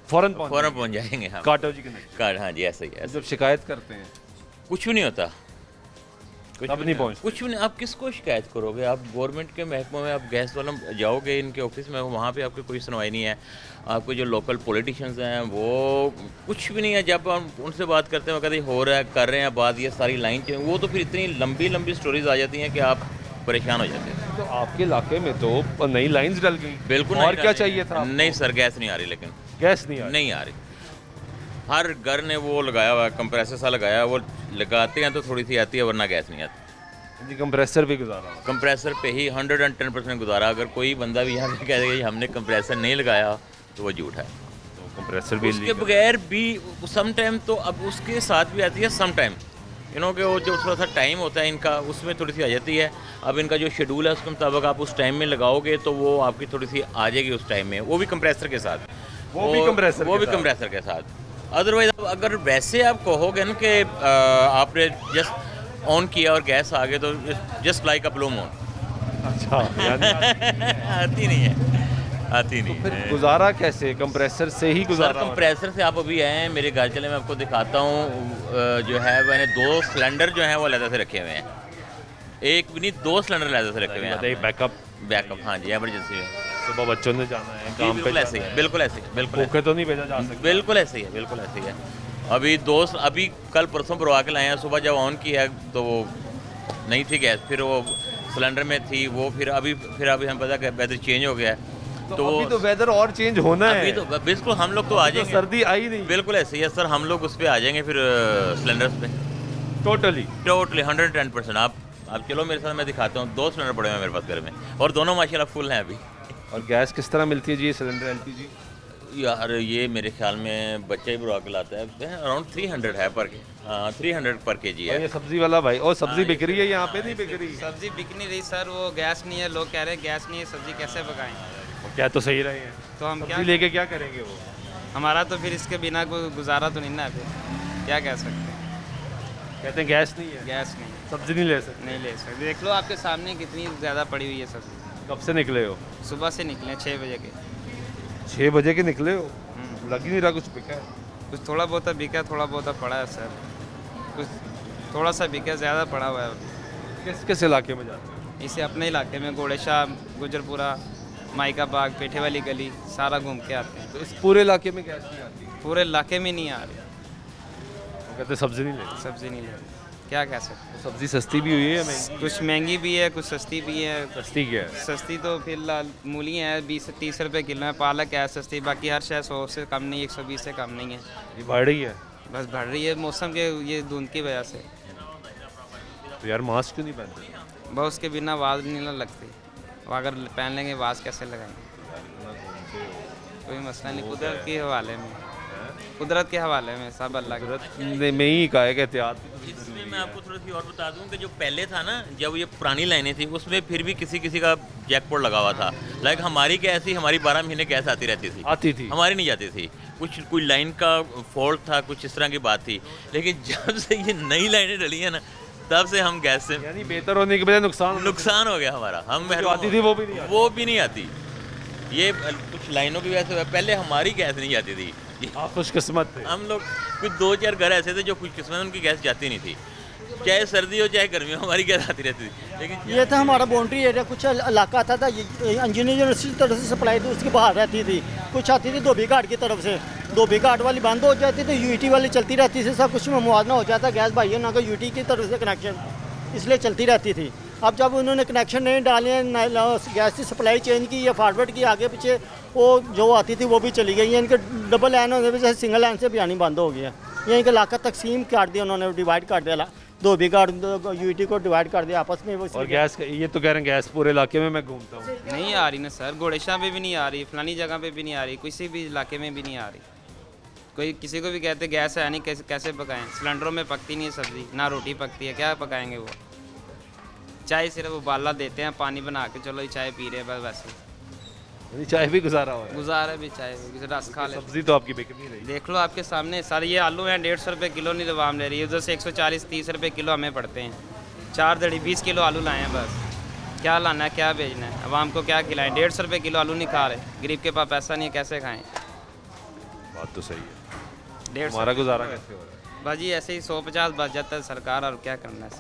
A: फ़ौरन
I: पहुँच जाएंगे। हाँ
A: काटो जी कनेक्शन।
I: कार्ड, हाँ जी ऐसा ही है।
A: जब शिकायत करते हैं
I: कुछ भी नहीं होता,
A: तब नहीं पहुँचते।
I: कुछ भी नहीं। आप किसको शिकायत करोगे? आप गवर्नमेंट के महकमों में, आप गैस वाला जाओगे इनके ऑफिस में, वहाँ पे आपकी कोई सुनवाई नहीं है। आपको जो लोकल पॉलिटिशियंस हैं वो कुछ भी नहीं है। जब हम उनसे बात करते हैं वो कहते हैं हो रहा है, कर रहे हैं बात, ये सारी लाइन चाहिए, वो तो फिर इतनी लंबी लंबी स्टोरीज आ जाती हैं कि आप परेशान हो जाते हैं।
A: तो आपके इलाके में तो नई लाइंस डल गई,
I: बिल्कुल
A: और
I: नहीं
A: क्या
I: डाली।
A: चाहिए था आपको?
I: नहीं सर, गैस नहीं आ रही, लेकिन
A: गैस नहीं आ रही।
I: नहीं आ रही। हर घर ने वो लगाया हुआ है, कंप्रेसर सा लगाया, वो लगाते हैं तो थोड़ी सी आती है, वरना गैस नहीं आती।
A: जी कंप्रेसर भी गुजारा हो।
I: कंप्रेसर पे ही 110% गुजारा। अगर कोई बंदा भी यहाँ पे कह देगा कि हमने कंप्रेसर नहीं लगाया तो वो झूठ है।
A: तो कंप्रेसर भी
I: उसके बगैर भी सम टाइम, तो अब उसके साथ भी आती है सम टाइम, यू नो कि वो जो थोड़ा सा टाइम होता है इनका, उसमें थोड़ी सी आ जाती है। अब इनका जो शेड्यूल है उसके मुताबिक आप उस टाइम में लगाओगे तो वो आपकी थोड़ी सी आ जाएगी उस टाइम में, वो भी कंप्रेसर के साथ।
A: वो भी
I: कंप्रेसर के साथ। अदरवाइज अगर वैसे आप कहोगे ना कि आपने जस्ट ऑन किया और गैस आ गए तो जस्ट लाइक अ ब्लू मून।
A: अच्छा यानी
I: आती नहीं है, आती नहीं
A: फिर
I: है।
A: गुजारा कैसे? कंप्रेसर से ही
I: सर
A: गुजारा हो
I: कंप्रेसर से आप अभी आए हैं मेरे घर, चले मैं आपको दिखाता हूँ। जो है मैंने 2 सिलेंडर जो हैं वो अलग से रखे हुए हैं, एक भी नहीं 2 सिलेंडर अलग से रखे हुए
A: रहा है।
I: हैं।
A: बैकअप
I: हाँ जी, एमरजेंसी में।
A: सुबह बच्चों ने जाना है
I: जी,
A: काम पे
I: बिल्कुल ऐसे ही है, बिल्कुल ऐसे ही है, बिल्कुल
A: भूखे तो नहीं भेजा जा सकता।
I: बिल्कुल ऐसे ही है, बिल्कुल ऐसे ही है। अभी कल परसों भरवा के लाए हैं, सुबह जब ऑन किया तो वो नहीं थी गैस, फिर वो सिलेंडर में थी वो, फिर अभी हम पता कि वेदर चेंज हो गया है
A: तो अभी तो वेदर और चेंज होना है।
I: अभी तो बिल्कुल हम लोग तो आ
A: तो
I: जाएंगे,
A: सर्दी आई नहीं।
I: बिल्कुल ऐसे ही है सर, हम लोग उस पर आ जाएंगे फिर सिलेंडर्स पे
A: टोटली
I: 110%। आप चलो मेरे साथ, मैं दिखाता हूँ। 2 सिलेंडर पड़े हुए हैं मेरे पास घर में, और दोनों माशाल्लाह फुल हैं अभी।
A: और गैस किस तरह मिलती है जी ये सिलेंडर एलपीजी?
I: यार ये मेरे ख्याल में बच्चा ही बुरा के लाता है, अराउंड 300 है पर के, 300 पर केजी
A: और
I: है।
A: ये सब्जी वाला भाई, और सब्जी बिक रही है यहाँ पे? नहीं बिक रही।
J: सब्जी बिक नहीं रही सर, वो गैस नहीं है, लोग कह रहे हैं गैस नहीं है, सब्जी कैसे पकाएं?
A: क्या तो सही रहे हैं,
J: तो हम क्या
A: सब्जी लेके क्या करेंगे वो?
J: हमारा तो फिर इसके बिना कोई गुजारा तो नहीं ना, फिर क्या कह सकते हैं?
A: कहते हैं गैस नहीं है,
J: गैस नहीं,
A: सब्जी नहीं ले सकते।
J: नहीं ले सकते। देख लो आपके सामने कितनी ज़्यादा पड़ी हुई है सब्जी।
A: कब से निकले हो?
J: सुबह से निकले 6 बजे के।
A: 6 बजे के निकले हो? लग ही नहीं रहा कुछ बिका है।
J: कुछ थोड़ा बहुत बिका, थोड़ा बहुत पड़ा है सर। कुछ थोड़ा सा बिका, ज़्यादा पड़ा हुआ है अभी।
A: किस इलाके में जाते हो?
J: इसे अपने इलाके में घोड़े शाह, गुजरपुरा, माइका बाग, पेठे वाली गली सारा घूम के आते हैं।
A: तो इस पूरे इलाके में गैस नहीं आती?
J: पूरे इलाके में नहीं आ रही,
A: वो कहते हैं सब्जी नहीं लेते।
J: सब्जी नहीं ले, क्या कह सकते।
A: तो सब्जी सस्ती भी हुई है या महंगी?
J: कुछ महंगी भी है, कुछ सस्ती भी है।
A: सस्ती क्या है?
J: सस्ती तो फिलहाल मूली है 20-30 रुपए किलो है, पालक है सस्ती, बाकी हर शय 100 से कम नहीं, 120 से कम नहीं है।
A: ये बढ़ रही है
J: बस बढ़ रही है मौसम के ये धुंध की वजह से।
A: तो यार मास्क क्यों नहीं पहनते?
J: बस उसके बिना आवाज़ नहीं ना लगती, वो अगर पहन लेंगे आवाज़ कैसे लगाएंगे। कोई मसला नहीं, कुदरत के हवाले में, कुदरत के हवाले में सब अल्लाह के।
A: में ही कहा है कि एहतियात।
I: इसमें मैं आपको थोड़ी सी और बता दूं कि जो पहले था ना, जब ये पुरानी लाइनें थी उसमें फिर भी किसी किसी का जैकपॉट लगा हुआ था। लाइक हमारी गैस थी, हमारी 12 महीने गैस आती रहती थी।
A: आती थी?
I: हमारी नहीं जाती थी, कुछ कोई लाइन का फॉल्ट था, कुछ इस तरह की बात थी। लेकिन जब से ये नई लाइनें डली है ना, तब से हम गैस से
A: यानी बेहतर होने के बजाय नुकसान
I: हो गया हमारा। हम
A: जो आती थी वो भी नहीं आती।
I: वो भी नहीं आती। ये कुछ लाइनों की वजह से पहले हमारी गैस नहीं जाती थी।
A: आप खुशकिस्मत थे।
I: हम लोग कुछ 2-4 घर ऐसे थे जो खुशकिस्मत, उनकी गैस जाती नहीं थी, चाहे सर्दी हो चाहे गर्मी हो, हमारी गैस आती रहती थी। लेकिन
D: ये था हमारा बाउंड्री एरिया, कुछ इलाका आता था इंजीनियर यूनिवर्सिटी की तरफ से सप्लाई थी, उसकी बाहर रहती थी। कुछ आती थी धोबी घाट की तरफ से, धोबी घाट वाली बंद हो जाती थी, यूईटी वाली चलती रहती थी। सब कुछ में मुआवजा हो जाता, गैस भाइयों ना को यूईटी की तरफ से कनेक्शन, इसलिए चलती रहती थी। अब जब उन्होंने कनेक्शन नहीं डाले, गैस की सप्लाई चेंज की या फॉरवर्ड की आगे पीछे, वो जो आती थी वो भी चली गई है। इनके डबल लाइन होने की वजह से सिंगल लाइन से भी आनी बंद हो गया। ये इनका इलाका तकसीम काट दिया उन्होंने, डिवाइड कर दिया, धोबी घाट यूईटी को डिवाइड कर दिया आपस में।
A: और गैस ये तो कह रहे हैं गैस पूरे इलाके में मैं घूमता हूँ।
J: नहीं आ रही ना सर, घोड़ेशाह पे भी नहीं आ रही, फलानी जगह पे भी नहीं आ रही, किसी भी इलाके में भी नहीं आ रही। कोई किसी को भी कहते गैस है नहीं, कैसे पकाएं? सिलेंडरों में पकती नहीं है सब्ज़ी, ना रोटी पकती है, क्या पकाएंगे वो? चाय सिर्फ उबाला देते हैं, पानी बना के चलो चाय पी रहे हैं बस, वैसे
A: चाय भी गुजारा हो रहा है।
J: गुजारा भी चाय, रस खा ले।
A: सब्जी तो आपकी बिक नहीं रही।
J: देख लो आपके सामने सर, ये आलू हैं 150 रुपये किलो नहीं दवाम ले रही है, उधर से 140-30 रुपये किलो हमें पड़ते हैं। 4 दड़ी 20 किलो आलू लाए हैं बस। क्या लाना है, क्या बेचना है, आवाम को क्या खिलाएं? 150 रुपये किलो आलू नहीं खा रहे, गरीब के पास पैसा नहीं है, कैसे खाएँ?
A: बात तो सही है।
J: 150
A: हमारा गुजारा कैसे हो रहा है?
J: बाजी ऐसे ही 150 बच जाता है सरकार, और क्या करना है?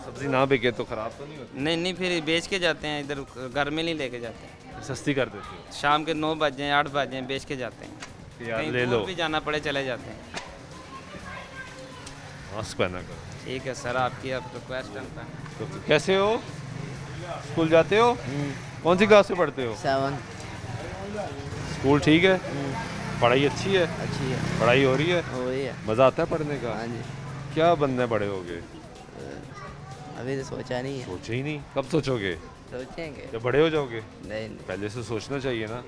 A: सब्जी ना बिके तो खराब तो नहीं होती?
J: नहीं, फिर बेच के जाते हैं, इधर घर में नहीं लेके जाते हैं।
A: सस्ती कर देते हो?
J: शाम के 9 बज जाएँ 8 बज जाएँ बेच के जाते हैं।
A: यार
J: कहीं
A: ले
J: दूर
A: लो,
J: भी जाना पड़े चले जाते हैं।
A: मास्क पहना करो।
J: ठीक है सर, आपकी अब रिक्वेस्ट है।
A: तो कैसे हो? स्कूल जाते हो? कौन सी क्लास से पढ़ते हो?
K: 7।
A: स्कूल ठीक है? पढ़ाई अच्छी है?
K: अच्छी है,
A: पढ़ाई हो रही है?
K: हो रही है।
A: मज़ा आता है पढ़ने का?
K: हाँ जी।
A: क्या बनने बड़े होगे?
K: अभी तो सोचा नहीं है।
A: सोचे ही नहीं, कब सोचोगे?
K: सोचेंगे
A: जब बड़े हो जाओगे?
K: नहीं।
A: पहले से सोचना चाहिए ना।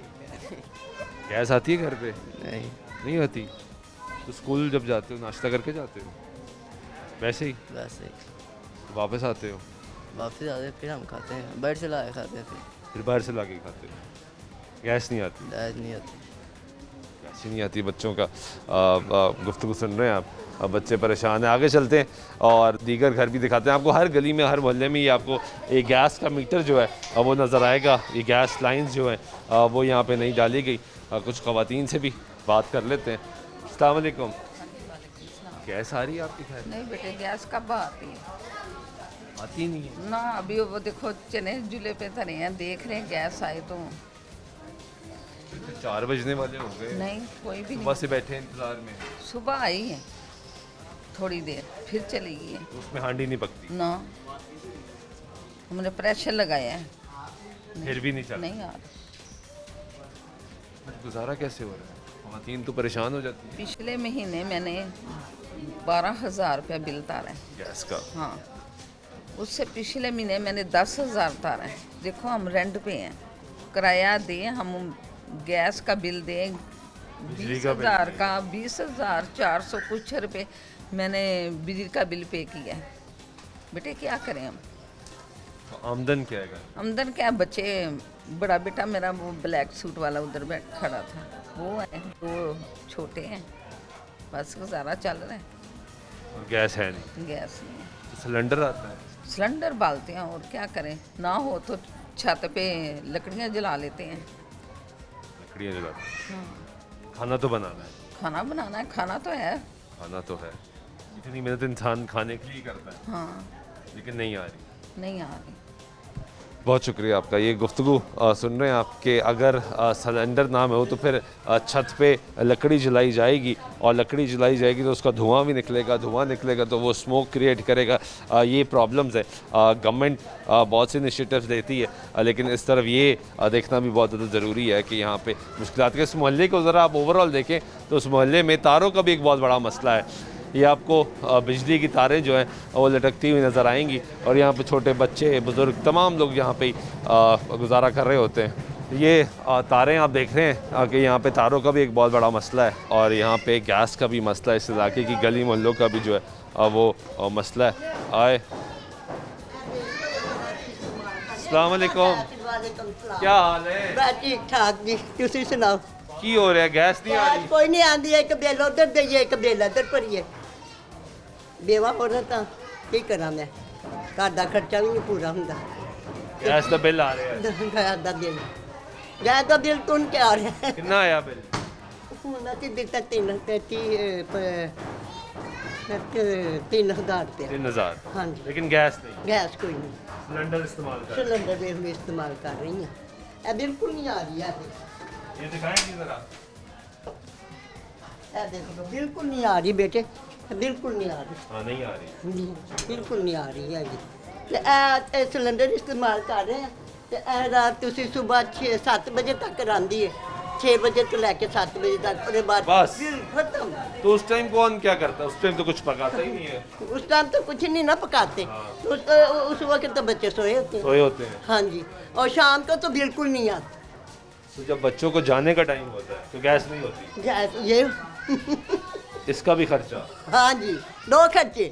A: गैस आती है घर पे?
K: नहीं।
A: नहीं आती? तो स्कूल जब जाते हो नाश्ता करके जाते हो? वैसे ही
K: बस
A: वापस आते हो?
K: वापस आते फिर हम खाते हैं, बाहर से ला के खाते हैं,
A: फिर बाहर से ला के खाते हो? गैस नहीं आती?
K: दाज नहीं आती।
A: गैस ही नहीं आती बच्चों का। गुफ्तगू सुन रहे हैं आप, अब बच्चे परेशान हैं। आगे चलते हैं और दीगर घर भी दिखाते हैं आपको। हर गली में, हर मोहल्ले में ये आपको एक गैस का मीटर जो है वो नज़र आएगा। ये गैस लाइंस जो हैं वो यहाँ पे नहीं डाली गई। कुछ ख़वातीन से भी बात कर लेते हैं। अस्सलाम वालेकुम। गैस आ रही है आपकी? खैर
L: नहीं बेटे, गैस कब आती है?
A: आती नहीं है
L: ना, अभी वो देखो चने जुले पे धरे हैं, देख रहे हैं गैस आए तो।
A: 4 बजने वाले हो गए।
L: नहीं, कोई भी
A: सुबह
L: नहीं।
A: से बैठे इंतजार में।
L: सुबह आई है थोड़ी देर, फिर चली गई है।
A: तो उसमें हांडी नहीं पकती?
L: ना, हमने प्रेशर लगाया है,
A: फिर भी नहीं चल
L: नहीं आ रहा।
A: गुजारा कैसे हो रहा है? ख़वातीन तो परेशान हो जाती है।
L: पिछले महीने मैंने 12,000 रुपया बिल तारा है
A: गैस का।
L: हाँ, उससे पिछले महीने मैंने 10,000 तारा है। देखो हम रेंट पे हैं, किराया दें, हम गैस का बिल दें, 20,000 का 20,400 कुछ रुपए मैंने बिजली का बिल पे किया है। बेटे क्या करें हम?
A: तो आमदन क्या है?
L: आमदन क्या, बच्चे, बड़ा बेटा मेरा वो ब्लैक सूट वाला उधर बैठ खड़ा था, वो है, 2 छोटे हैं, बस गुजारा चल रहा है।
A: और गैस है नहीं,
L: गैस नहीं है।
A: तो सिलेंडर आता है।
L: सिलेंडर बालते हैं और क्या करें, ना हो तो छत पे लकड़ियाँ जला लेते हैं।
A: लकड़ियाँ जलाते हैं। खाना तो बनाना है,
L: खाना बनाना है, खाना तो है।
A: खाना तो है, इतनी मेहनत इंसान खाने के लिए करता है,
L: हाँ,
A: लेकिन नहीं आ रही।
L: नहीं आ रही।
A: बहुत शुक्रिया आपका। ये गुफ्तगू सुन रहे हैं आप कि अगर सिलेंडर ना हो तो फिर छत पे लकड़ी जलाई जाएगी, और लकड़ी जलाई जाएगी तो उसका धुआं भी निकलेगा, धुआं निकलेगा तो वो स्मोक क्रिएट करेगा। ये प्रॉब्लम्स है। गवर्नमेंट बहुत से इनिशिएटिव्स देती है, लेकिन इस तरफ ये देखना भी बहुत ज़्यादा ज़रूरी है कि यहाँ पे मुश्किलात के इस मोहल्ले को ज़रा आप ओवरऑल देखें तो उस मोहल्ले में तारों का भी एक बहुत बड़ा मसला है। ये आपको बिजली की तारें जो हैं वो लटकती हुई नज़र आएंगी, और यहाँ पे छोटे बच्चे, बुज़ुर्ग, तमाम लोग यहाँ पे गुजारा कर रहे होते हैं। ये तारें आप देख रहे हैं कि यहाँ पे तारों का भी एक बहुत बड़ा मसला है, और यहाँ पे गैस का भी मसला है। इस इलाके की गली मोहल्लों का भी जो है वो मसला है। आए, अस्सलाम वालेकुम, क्या हाल है?
F: बस ठीक ठाक जी, तुसी सुनाओ।
A: की हो रहा है? गैस नहीं आ रही?
F: कोई नहीं आंदी, एक बिल उधर दईए, एक बिल इधर भरीए। बेवा होना ਤਾਂ ਕੀ ਕਰਾਂ ਮੈਂ, ਘਰ ਦਾ ਖਰਚਾ ਵੀ ਨਹੀਂ ਪੂਰਾ ਹੁੰਦਾ।
A: गैस का बिल आ रहा है?
F: ਗੈਸ ਦਾ ਬਿੱਲ, ਗੈਸ ਦਾ ਬਿੱਲ ਤੁਨ ਕੇ ਆ ਰਿਹਾ ਹੈ।
A: कितना आया बिल?
F: ਹੁਣ ਅਸੀਂ ਦਿੱਤਾ 3000 ਰੁਪਏ।
A: 3000।
F: ਹਾਂਜੀ,
A: लेकिन गैस नहीं,
F: ਗੈਸ ਕੋਈ ਨਹੀਂ।
A: सिलेंडर इस्तेमाल कर।
F: सिलेंडर भी हम इस्तेमाल कर रही हैं। ये बिल्कुल नहीं आ रही है,
A: ये दिखाएंगे ज़रा।
F: ये देखो बिल्कुल नहीं आ रही बेटे, बिल्कुल नहीं आ रही
A: हाँ, नहीं आ रही।
F: जी, बिल्कुल नहीं आ रही है जी। ते ए सिलेंडर इस्तेमाल कर रहे हैं ते ए रात तुसी सुबह 6-7 बजे तक करांदी है, 6 बजे तो लेके 7 बजे तक, उसके बाद
A: बस।
F: बिल खत्म।
A: तो उस टाइम कौन क्या करता है? उस टाइम तो कुछ पकाता ही नहीं है।
F: उस टाइम तो कुछ नहीं ना पकाते, उस वक्त तो बच्चे सोए होते हैं।
A: सोए होते हैं।
F: हाँ जी, और शाम को तो बिल्कुल नहीं आते।
A: तो जब बच्चों को जाने का टाइम होता है तो गैस नहीं होती,
F: गैस ये
A: इसका भी खर्चा।
F: हाँ जी, 2 खर्चे,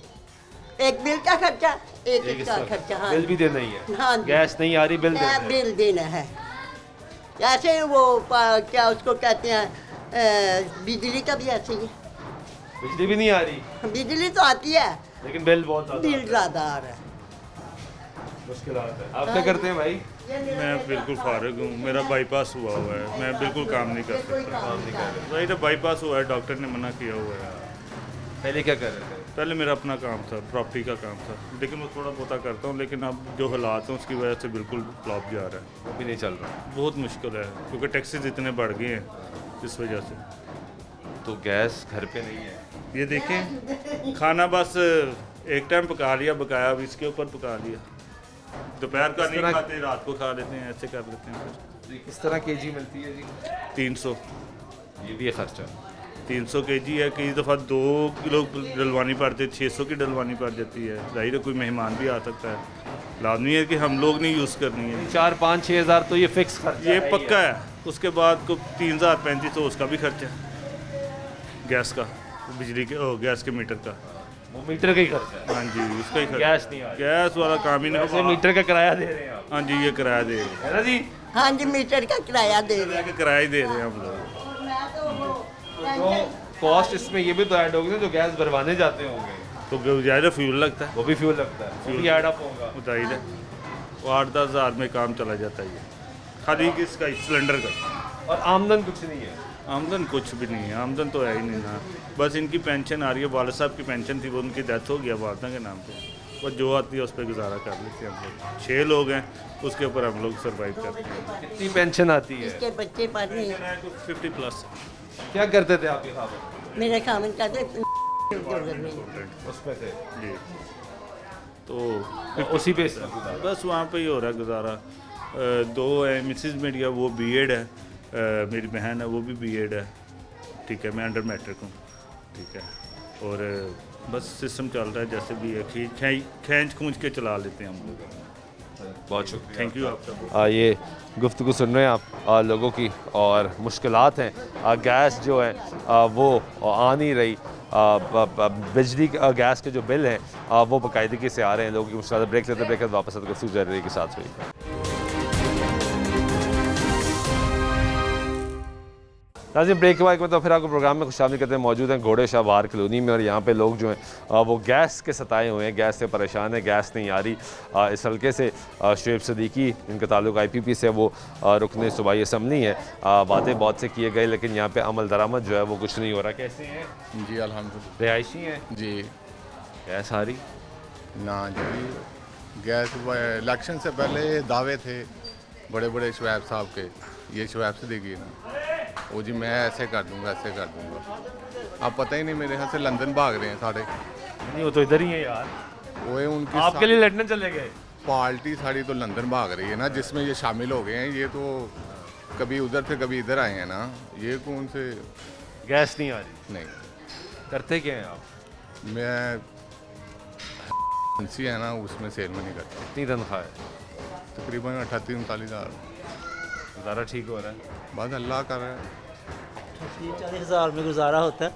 F: एक बिल का खर्चा, एक
A: एक
F: इसका
A: इसका
F: खर्चा। हाँ
A: बिल
F: जी।
A: भी देना ही है।
F: हाँ जी।
A: गैस नहीं आ रही, बिल देना है।
F: बिल देना है। ऐसे वो क्या उसको कहते हैं, बिजली का भी ऐसे ही
A: बिजली भी नहीं आ रही,
F: है। बिजली तो आती है,
A: लेकिन बिल बहुत ज़्यादा
F: बिल
A: आता
F: ज़्यादा आ रहा है।
A: है। मुश्किलात है। आप क्या करते हैं भाई?
M: मैं बिल्कुल फारिग हूँ, मेरा बाईपास हुआ हुआ है, मैं बिल्कुल काम नहीं कर सकता।
A: काम नहीं कर रहे।
M: वही तो बाईपास हुआ है, डॉक्टर ने मना किया हुआ है।
A: पहले क्या कर रहे थे?
M: पहले मेरा अपना काम था, प्रॉपर्टी का काम था, लेकिन मैं थोड़ा बहुत करता हूँ, लेकिन अब जो हालात हैं उसकी वजह से बिल्कुल फ्लॉप जा रहा है।
A: वो भी नहीं चल रहा।
M: बहुत मुश्किल है क्योंकि टैक्सेस इतने बढ़ गए हैं इस वजह से।
A: तो गैस घर पे नहीं है।
M: ये देखें, खाना बस एक टाइम पका लिया, बकाया अब इसके ऊपर पका लिया। दोपहर का नहीं खाते, रात को खा लेते हैं, ऐसे कर लेते हैं फिर।
A: तो किस तरह केजी मिलती है जी?
M: 300।
A: ये भी है खर्चा।
M: 300 kg है, कई दफ़ा 2 किलो डलवानी पड़ती है, 600 की डलवानी पड़ जाती है। जाहिर है कोई मेहमान भी आ सकता है, लाजमी है कि हम लोग नहीं यूज़ करनी है।
A: 4-5-6 हज़ार तो ये फिक्स खर्चा
M: ये
A: है।
M: पक्का है। उसके बाद को 3035 उसका भी खर्चा है, गैस का, बिजली के गैस के मीटर का।
A: वो मीटर का ही खर्चा है।
M: हाँ जी, उसका ही खर्चा।
A: गैस नहीं आ रही।
M: गैस वाला काम ही
A: वैसे
M: नहीं।
A: मीटर का किराया दे रहे हैं आप?
M: हाँ जी, ये किराया दे रहे
A: है ना जी?
F: हाँ जी, मीटर का किराया दे रहे हैं।
M: किराया ही दे रहे हैं हम लोग।
A: तो कॉस्ट इसमें ये भी तो ऐड होगी ना, जो गैस भरवाने जाते होंगे
M: तो ज़्यादा फ्यूल लगता है,
A: वो भी फ्यूल लगता है, वो भी ऐड अप होगा।
M: जाहिर है वो 8-10 हज़ार में काम चला जाता है, ये खाली किसका, सिलेंडर का।
A: और आमदन कुछ नहीं है।
M: आमदन कुछ भी नहीं है, आमदन तो है ही नहीं ना। बस इनकी पेंशन आ रही है, वाले साहब की पेंशन थी, वो उनकी डेथ हो गया वालदा के नाम पे, बस जो आती है उस पर गुजारा कर लेते हैं हम लोग। 6 लोग हैं, उसके ऊपर हम लोग सर्वाइव करते हैं।
A: कितनी पेंशन आती है?
F: इसके बच्चे पढ़ रहे हैं।
M: 50+।
A: क्या करते थे आपके खाबा?
F: मेरे खामन कहते
A: उसमें थे
M: जी, तो
A: उसी पे
M: बस वहाँ पे ही हो रहा है गुजारा। 2 है, मिसेज मेरी है वो बीएड है, मेरी बहन है वो भी बीएड है, ठीक है, मैं अंडर मैट्रिक हूँ, ठीक है, और बस सिस्टम चल रहा है जैसे भी है, खींच खूंच के चला लेते हैं हम लोग।
A: बहुत शुक्रिया,
M: थैंक यू आपका।
A: ये गुफ्तगू सुन रहे हैं आप लोगों की, और मुश्किलात हैं। गैस जो है वो आ नहीं रही, बिजली गैस के जो बिल हैं वो बाकायदगी से आ रहे हैं लोगों की मुश्किल। ब्रेक लेते ब्रेक वापस गुफ्तगू जारी के साथ हुई। नाज़रीन ब्रेक के बाद मतलब फिर आपको प्रोग्राम में खुशामदीद करते हैं। मौजूद हैं घोड़े शाह बाहर कॉलोनी में और यहाँ पे लोग जो हैं वो गैस के सताए हुए हैं, गैस से परेशान है, गैस नहीं आ रही। इस हल्के से शुएब सदीकी इनका ताल्लुक IPP से, वो रुकने सूबाई असम्बली है। बातें बहुत से किए गए लेकिन यहाँ पे अमल दरामद जो है वो कुछ नहीं हो रहा। कैसे हैं
N: जी? अल्हम्दुलिल्लाह
A: रिहायशी हैं
N: जी।
A: गैस आ रही
N: ना जी, गैस इलेक्शन से पहले दावे थे बड़े बड़े शुएब साहब के, ये शुएब सदीकी ना, वो जी मैं ऐसे कर दूंगा ऐसे कर दूंगा। अब पता ही नहीं, मेरे यहाँ से लंदन भाग रहे हैं सारे।
A: नहीं, वो तो इधर ही है यार,
N: वो है उनकी
A: आपके लिए लंदन चले गए।
N: पार्टी सारी तो लंदन भाग रही है ना, जिसमें ये शामिल हो गए हैं। ये तो कभी उधर से कभी इधर आए हैं ना, ये कौन से
A: गैस नहीं आ रही?
N: नहीं।
A: करते क्या हैं आप?
N: मैं एजेंसी है ना, उसमें सेल में नहीं करता।
A: कितनी तनख्वाह है?
N: तकरीबन 38-39 हज़ार।
A: ज़्यादा ठीक हो रहा है?
N: बस अल्लाह कर रहा है।
D: 40 हज़ार में गुजारा होता है।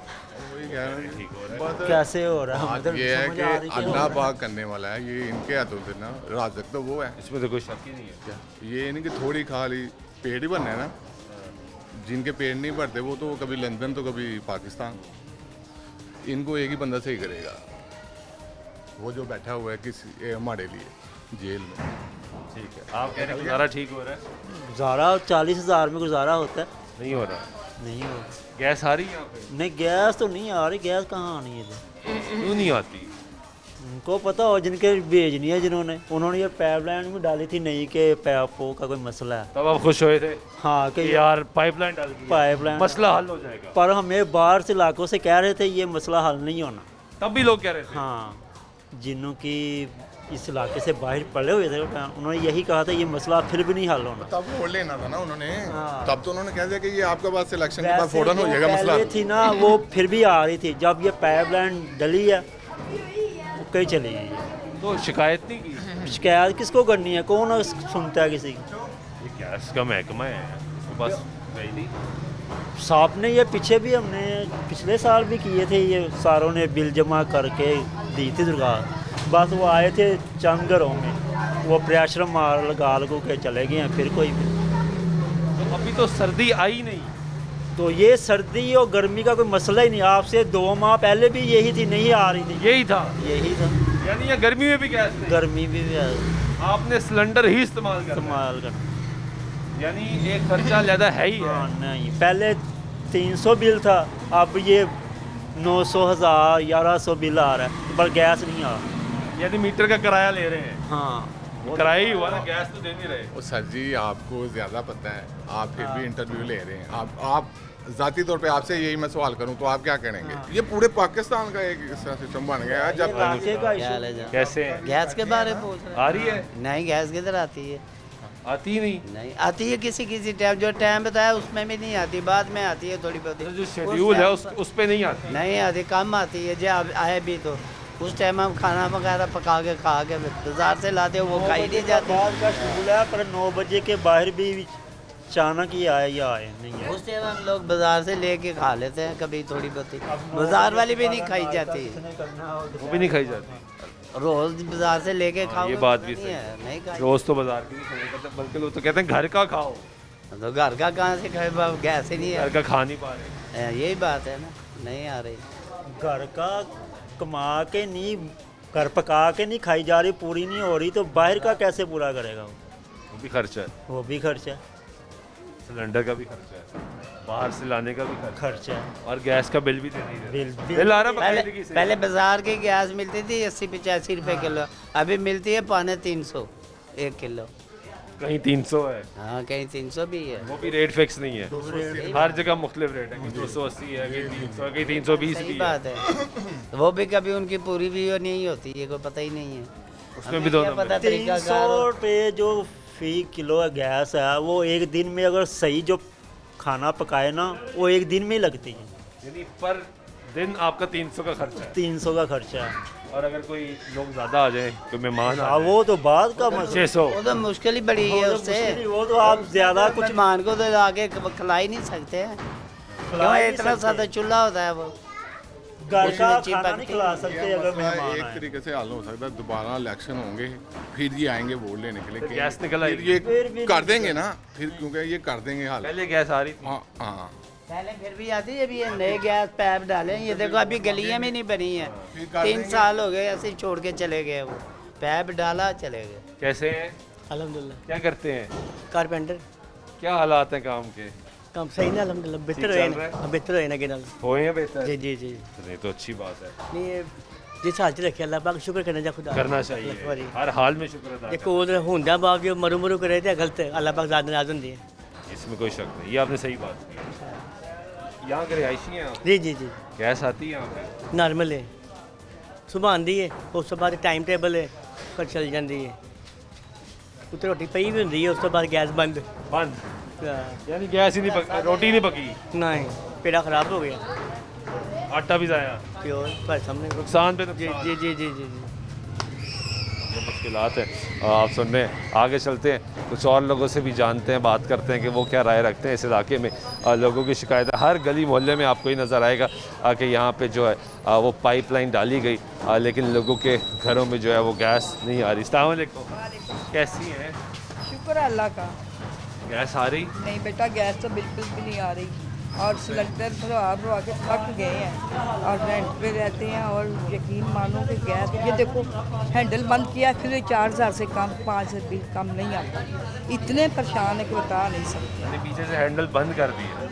N: वही कह रहे हैं,
A: ठीक हो रहा है।
N: बस
D: कैसे हो रहा है?
N: बात
D: मतलब
N: ये है
D: समझ आ रही
N: कि अल्लाह पाक करने वाला है, ये इनके हाथों से ना, राज़िक तो वो है,
A: इसमें तो कोई शक ही नहीं है।
N: क्या ये नहीं कि थोड़ी खा ली, पेट ही भरना है ना। जिनके पेट नहीं भरते वो तो कभी लंदन तो कभी पाकिस्तान। इनको एक ही बंदा सही करेगा, वो जो बैठा हुआ है किसी हमारे लिए जेल में।
A: ठीक है, आप कह रहे हैं गुजारा ठीक हो रहा है?
D: गुजारा 40 हज़ार में गुजारा होता है।
A: नहीं हो रहा?
D: नहीं हो
A: गैस आ रही है यहाँ पे?
D: नहीं, गैस तो नहीं आ रही। गैस कहाँ आनी है इधर?
A: क्यों नहीं आती?
D: उनको पता हो, जिनके भेजनी है, जिन्होंने, उन्होंने ये पाइपलाइन में डाली थी नहीं कि पैपों का कोई मसला है।
A: तब आप खुश हुए थे?
D: हाँ कि
A: यार पाइपलाइन डाल दी,
D: पाइपलाइन
A: मसला हल हो जाएगा।
D: पर हमें बाहर से इलाकों से कह रहे थे ये मसला हल नहीं होना।
A: तब भी लोग कह रहे थे?
D: हाँ, जिन्हों की इस इलाके से बाहर पड़े हुए थे उन्होंने यही कहा था ये मसला फिर भी नहीं हल होना।
N: तब वोट लेना था ना उन्होंने।
D: हाँ।
N: तब तो उन्होंने कह दिया कि ये आपके पास सिलेक्शन के बाद फौरन हो जाएगा मसला।
D: पहले थी ना वो फिर भी आ रही थी, जब ये पाइपलाइन डली है कहीं चली गई है।
A: तो शिकायत नहीं की?
D: शिकायत किसको करनी है? कौन सुनता है किसी की?
A: ये गैस का महकमा है, बस गई थी।
D: साहब ने ये पीछे भी हमने पिछले साल भी किए थे, ये सारों ने बिल जमा करके दी थी सरकार। बस वो आए थे चंद घरों में, वो प्रेशर मार लगा लगो के चले गए हैं। फिर कोई
A: तो अभी तो सर्दी आई नहीं,
D: तो ये सर्दी और गर्मी का कोई मसला ही नहीं। आपसे 2 माह पहले भी यही थी, नहीं आ रही थी।
A: यही था?
D: यही था।
A: यानी ये गर्मी में भी गैस नहीं?
D: गर्मी भी
A: आपने सिलेंडर ही इस्तेमाल
D: करना,
A: यानी एक खर्चा ज़्यादा है ही है।
D: हाँ, नहीं, पहले 300 बिल था, अब ये 900 1000 1100 बिल आ रहा है, पर गैस नहीं आ रहा।
A: यानी मीटर का किराया ले रहे हैं?
D: हाँ,
A: किराया ही हुआ ना, गैस तो दे नहीं रहे।
N: वो सर जी आपको ज़्यादा पता है, आप फिर भी इंटरव्यू ले रहे हैं। आप ज़ाती तौर पे आपसे यही मैं सवाल करूं तो आप क्या करेंगे? ये पूरे पाकिस्तान का एक सिस्टम बन गया है। जब
A: कैसे
K: गैस के बारे में पूछ रहे हैं?
A: आ रही है?
K: नहीं, गैस किधर आती है?
A: आती ही नहीं?
K: नहीं आती है, किसी किसी टाइम, जो टाइम बताया उसमें भी नहीं आती, बाद में आती है थोड़ी बहुत।
A: जो शेड्यूल है उस पे नहीं आती?
K: नहीं आती, कम आती है। जब आए भी तो उस टाइम हम खाना वगैरह पका के खा के बाजार से लाते हैं, वो खाई नहीं जाती।
D: का शेड्यूल है, पर 9 बजे के बाहर भी अचानक ही आए या आए नहीं है।
K: उस टाइम हम लोग बाजार से लेके खा लेते हैं कभी थोड़ी बहुत। बाजार वाली भी नहीं खाई जाती,
A: वो भी नहीं खाई जाती।
K: रोज बाजार से लेके खाओ।
A: ये बात भी
K: नहीं
A: सही
K: है, नहीं खाई।
A: रोज तो बाजार की नहीं खाया करते, बल्कि लोग तो कहते हैं घर का खाओ।
K: तो घर का कहाँ से खाए, गैस ही नहीं है।
A: घर का खा नहीं पा रहे,
K: यही बात है ना, नहीं आ रही।
D: घर का कमा के नहीं, घर पका के नहीं खाई जा रही, पूरी नहीं हो रही, तो बाहर का कैसे पूरा करेगा?
A: वो भी खर्चा है।
D: वो भी खर्चा है,
A: सिलेंडर का भी खर्चा है, बाहर से लाने का भी
D: खर्चा है,
A: और गैस का बिल भी देना ही
D: बिल
A: आ रहा।
K: पहले बाजार की गैस मिलती थी 80-85 रुपए किलो, अभी मिलती है 350 1 किलो।
A: कहीं 300 है,
K: हाँ कहीं 300 भी है।
A: वो भी रेट फिक्स नहीं है, हर जगह मुख्तलिफ रेट है, कहीं 280 है, कहीं 300 है, कहीं 320 भी है।
K: बात है, वो भी कभी उनकी पूरी भी नहीं होती है, कोई पता ही नहीं है।
A: उसमें भी दोनों
D: 300 रुपये जो फी किलो गैस है, वो एक दिन में अगर सही जो खाना पकाए ना, वो एक दिन में ही लगती है।
A: यानी पर दिन आपका 300 का खर्चा है?
D: 300 का खर्चा है।
A: और अगर कोई लोग ज़्यादा आ जाए, कोई मेहमान आ
D: वो तो बाद का
A: 600,
K: वो तो मुश्किल ही बड़ी है उससे।
D: वो तो आप ज़्यादा कुछ
K: मेहमान को तो आगे खिला ही नहीं सकते हैं, क्यों? इतना सादा चूल्हा होता है, वो
D: घर का खाना नहीं खिला सकते अगर मेहमान
N: एक तरीके से हल हो सकता है, दोबारा इलेक्शन होंगे, फिर ये आएंगे वोट लेने के लिए।
A: गैस निकल
N: फिर ये कर देंगे ना, फिर क्योंकि ये कर देंगे हाल।
A: पहले गैस आ रही थी।
N: हाँ,
K: पहले फिर भी आती है, अभी ये नए गैस पैप डाले हैं। ये देखो अभी गलियां में नहीं बनी है, 3 साल हो गए ऐसे ही छोड़ के चले गए। वो पैप डाला चले गए।
A: कैसे हैं?
D: अल्हम्दुलिल्लाह।
A: क्या करते हैं?
D: कारपेंटर।
A: क्या हालात हैं काम के?
D: काम सही ना अल्हम्दुलिल्लाह,
A: ठीक
D: बेहतर
A: चल रहा है?
D: है, बेहतर है ना गिनल।
A: होए हैं बेहतर?
D: जी जी जी।
A: नहीं तो अच्छी बात है,
D: नहीं ये जिस हाल च रखे अल्लाह पाक शुक्र करना जा खुदा
A: करना चाहिए, हर हाल में शुक्र अदा
D: देखो उधर होंदा बाप जो मरू मरू करे थे गलत है, अल्लाह पाक ज़्यादा नाराज़ होंदी है।
A: करना। इसमें कोई शक नहीं, ये आपने सही बात की। यहाँ के रिहायशी हैं आप?
D: जी जी जी।
A: गैस आती है यहाँ पे?
D: नॉर्मल है, सुबह आंदी है, उस तो बाद टाइम टेबल है, फिर चल जाती है। उत्ते रोटी पई भी होंदी है, उस तो बाद गैस बंद।
A: यानी गैस ही नहीं पकी, रोटी नहीं पकी?
D: नहीं, पेड़ा ख़राब हो गया,
A: आटा भी ज़ाया,
D: प्योर पर सामने
A: नुकसान पे
D: जी
A: नुकसान।
D: जी जी जी जी जी।
A: ये मुश्किलात है। आप सुन रहे हैं, आगे चलते हैं, कुछ और लोगों से भी जानते हैं, बात करते हैं कि वो क्या राय रखते हैं इस इलाके में। लोगों की शिकायत है, हर गली मोहल्ले में आपको ही नज़र आएगा कि यहाँ पे जो है वो पाइपलाइन डाली गई, लेकिन लोगों के घरों में जो है वो गैस नहीं आ रही। अस्सलाम वालेकुम, कैसी हैं?
O: शुक्र है अल्लाह का।
A: गैस आ रही?
O: नहीं बेटा, गैस तो बिल्कुल भी नहीं आ रही, और सिलेंडर भरवा के थक गए हैं और रेंट पे रहते हैं। और यकीन मानो कि गैस, ये देखो हैंडल बंद किया, फिर 4000 से कम, 5 से बिल कम नहीं आता। इतने परेशान है कि बता नहीं सकते।
A: मैंने पीछे से हैंडल बंद कर दिया,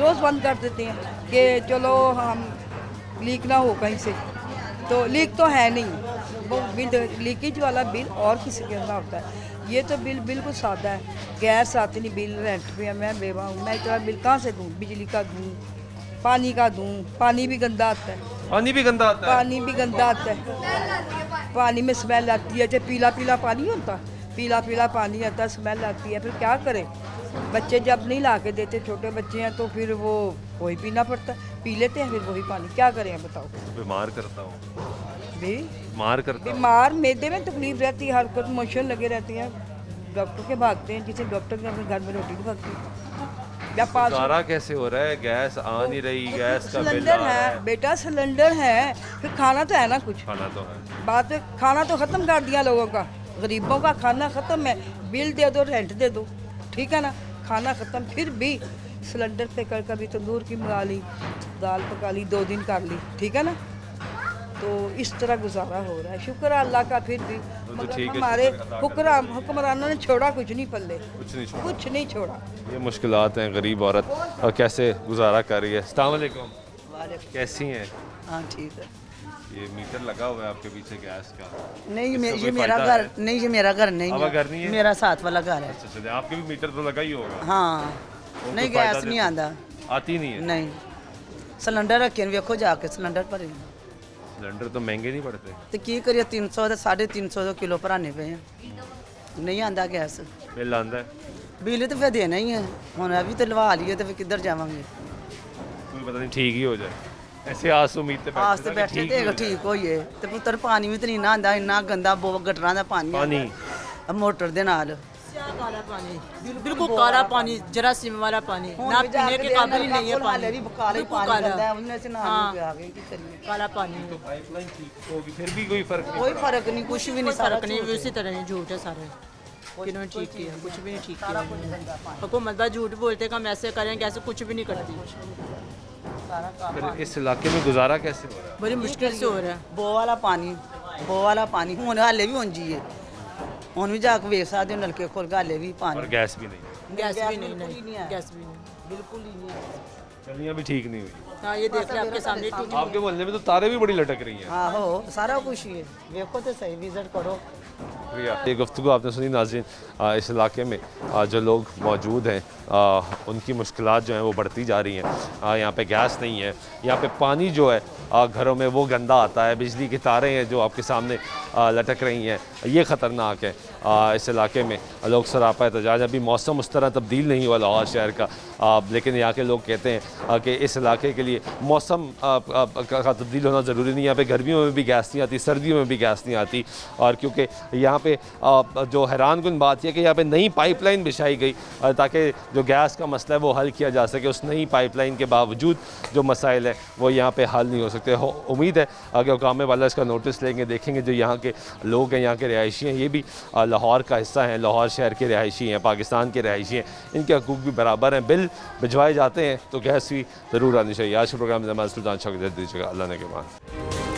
O: रोज़ बंद कर देते हैं कि चलो हम लीक ना हो कहीं से, तो लीक तो है नहीं, वो बिल लीकेज वाला बिल और किसी के अंदर होता है। ये तो बिल बिल्कुल सादा है, गैस आती नहीं, बिल रेंट पे है, मैं बेवा हूँ, मैं इतना बिल कहाँ से दूँ? बिजली का दूँ, पानी का दूँ, पानी भी गंदा आता है।
A: पानी भी गंदा आता है?
O: पानी भी गंदा आता है, पानी में स्मेल आती है, जैसे पीला पीला पानी होता, पीला पीला पानी आता है, स्मेल आती है। फिर क्या करें? बच्चे जब नहीं ला के देते, छोटे बच्चे हैं, तो फिर वो वही पीना पड़ता है, पी लेते हैं फिर वही पानी। क्या करें बताओ?
A: बीमार करता हूँ,
O: भी
A: बीमार करता हूँ।
O: बीमार, मैदे में तकलीफ रहती है, हर वक्त मोशन लगे रहते हैं, डॉक्टर के भागते हैं, जिसे डॉक्टर के अपने घर में रोटी नहीं भागती। या पास
A: गुजारा कैसे हो रहा है? गैस आ नहीं रही, गैस का बिल आ
O: सिलेंडर
A: रहा है।
O: है बेटा, सिलेंडर है, फिर खाना तो है ना कुछ।
A: खाना तो है,
O: बात है, खाना तो ख़त्म कर दिया लोगों का, गरीबों का खाना ख़त्म है। बिल दे दो, रेंट दे दो, ठीक है ना, खाना ख़त्म। फिर भी सिलेंडर पे कर कभी तंदूर की मंगा ली, दाल पका ली, 2 दिन कर ली, ठीक है ना। तो इस तरह गुजारा हो रहा है, शुक्र है अल्लाह का। फिर भी मगर
A: ठीक है,
O: हमारे
A: शुक्र अदा करते
O: हुक्मरानों ने छोड़ा कुछ नहीं पल्ले,
A: कुछ नहीं छोड़ा।
O: कुछ नहीं छोड़ा।
A: ये मुश्किलात हैं, गरीब औरत और कैसे गुजारा कर रही है। अस्सलाम वालेकुम, कैसी हैं?
K: हाँ ठीक है।
A: ये मीटर लगा हुआ है आपके पीछे गैस का?
K: नहीं
A: इसका
K: ये
A: कोई
K: मेरा
A: फायदा
K: घर
A: है?
K: नहीं, ये मेरा घर नहीं
A: आपका घर नहीं है?
K: मेरा साथ वाला घर है।
A: अच्छा चलिए, आपके भी मीटर तो लगा ही होगा।
K: हाँ,
A: वो
K: नहीं
A: कोई फायदा
K: गैस नहीं
A: देता?
K: आता।
A: आती नहीं है?
K: नहीं, सिलेंडर रखे देखो जाके, सिलेंडर भरे
A: सिलेंडर तो महंगे नहीं पड़ते?
K: तो की करिए, 300 से 350 किलो भराने पे हैं, नहीं आता गैस।
A: बिल आंदा है?
K: बिल तो फिर देना ही है, हम अभी तो लवा लिए तो फिर किधर जावांगे?
A: कोई पता नहीं ठीक ही हो जाए, ऐसे आस उम्मीद पे
K: आस
A: बैठे
K: ते
A: था कि
K: बैठे
A: ठीक ही
K: ते
A: हो
K: ठीक होइए ते पुत्तर पानी भी तो नहीं ना आंदा, इन्ना गंदा गटरां दा पानी
A: पानी
K: मोटर दे नाल।
P: काला पानी, बिल्कुल काला पानी, जरासीम वाला पानी, ना पीने के काबिल ही नहीं है पानी, बिल्कुल काला। हाँ, काला पानी।
A: तो पाइपलाइन ठीक होगी, फिर भी कोई फर्क नहीं
K: कोई
A: पड़ा?
K: फर्क नहीं, कुछ भी नहीं,
P: फर्क नहीं, उसी तरह ही झूठ है सारे, किन्होंने ठीक किया, कुछ भी नहीं ठीक किया। हुकूमत बस झूठ बोलते कि हम ऐसे करेंगे, ऐसे कुछ भी नहीं करती।
A: फिर इस इलाके में गुजारा कैसे हो रहा है?
P: बड़ी मुश्किल से हो रहा है।
K: बो वाला पानी हुन हाले भी हों जी, हुन भी जाके वेख सकते हो, नलके खोल के हाले भी पानी।
A: और गैस भी नहीं?
P: गैस भी नहीं, गैस भी नहीं,
K: बिल्कुल ही नहीं है।
A: गलियाँ भी ठीक नहीं हुई?
P: हाँ, ये देख ले आपके सामने टूटी।
A: आपके मोहल्ले में तो तारे भी बड़ी लटक रही हैं।
K: हाँ हो, सारा कुछ ही है, देखो तो सही, विजिट करो।
A: शुक्रिया। ये गुफ्तगू आपने सुनी नाज़रीन, इस इलाके में जो लोग मौजूद हैं उनकी मुश्किलात जो हैं वो बढ़ती जा रही हैं। यहाँ पे गैस नहीं है, यहाँ पे पानी जो है घरों में वो गंदा आता है, बिजली की तारें हैं जो आपके सामने लटक रही हैं, ये ख़तरनाक है। इस इलाके में लोग सरापा एहतजाज, अभी मौसम उस तरह तब्दील नहीं हुआ लाहौर शहर का, लेकिन यहाँ के लोग कहते हैं कि इस इलाके के लिए मौसम का तब्दील होना ज़रूरी नहीं है। यहाँ पे गर्मियों में भी गैस नहीं आती, सर्दियों में भी गैस नहीं आती, और क्योंकि यहाँ पे जो हैरानकुन बात यह कि यहाँ पे नई पाइपलाइन बिछाई गई ताकि जो गैस का मसला है वो हल किया जा सके। उस नई पाइपलाइन के बावजूद जो मसाइल हैं वो यहाँ पे हल नहीं हो सकते। उम्मीद है कि हुकाम वाला इसका नोटिस लेंगे, देखेंगे जो यहाँ के लोग हैं, यहाँ के रिहायशी हैं, ये भी लाहौर का हिस्सा हैं, लाहौर शहर के रिहायशी हैं, पाकिस्तान के रिहायशी हैं, इनके हकूक़ भी बराबर हैं। बिल भिजवाए जाते हैं तो गैस भी ज़रूर आनी चाहिए। आज के प्रोग्राम में सुल्तान शाह दीजिएगा, अल्लाह ने के बाद।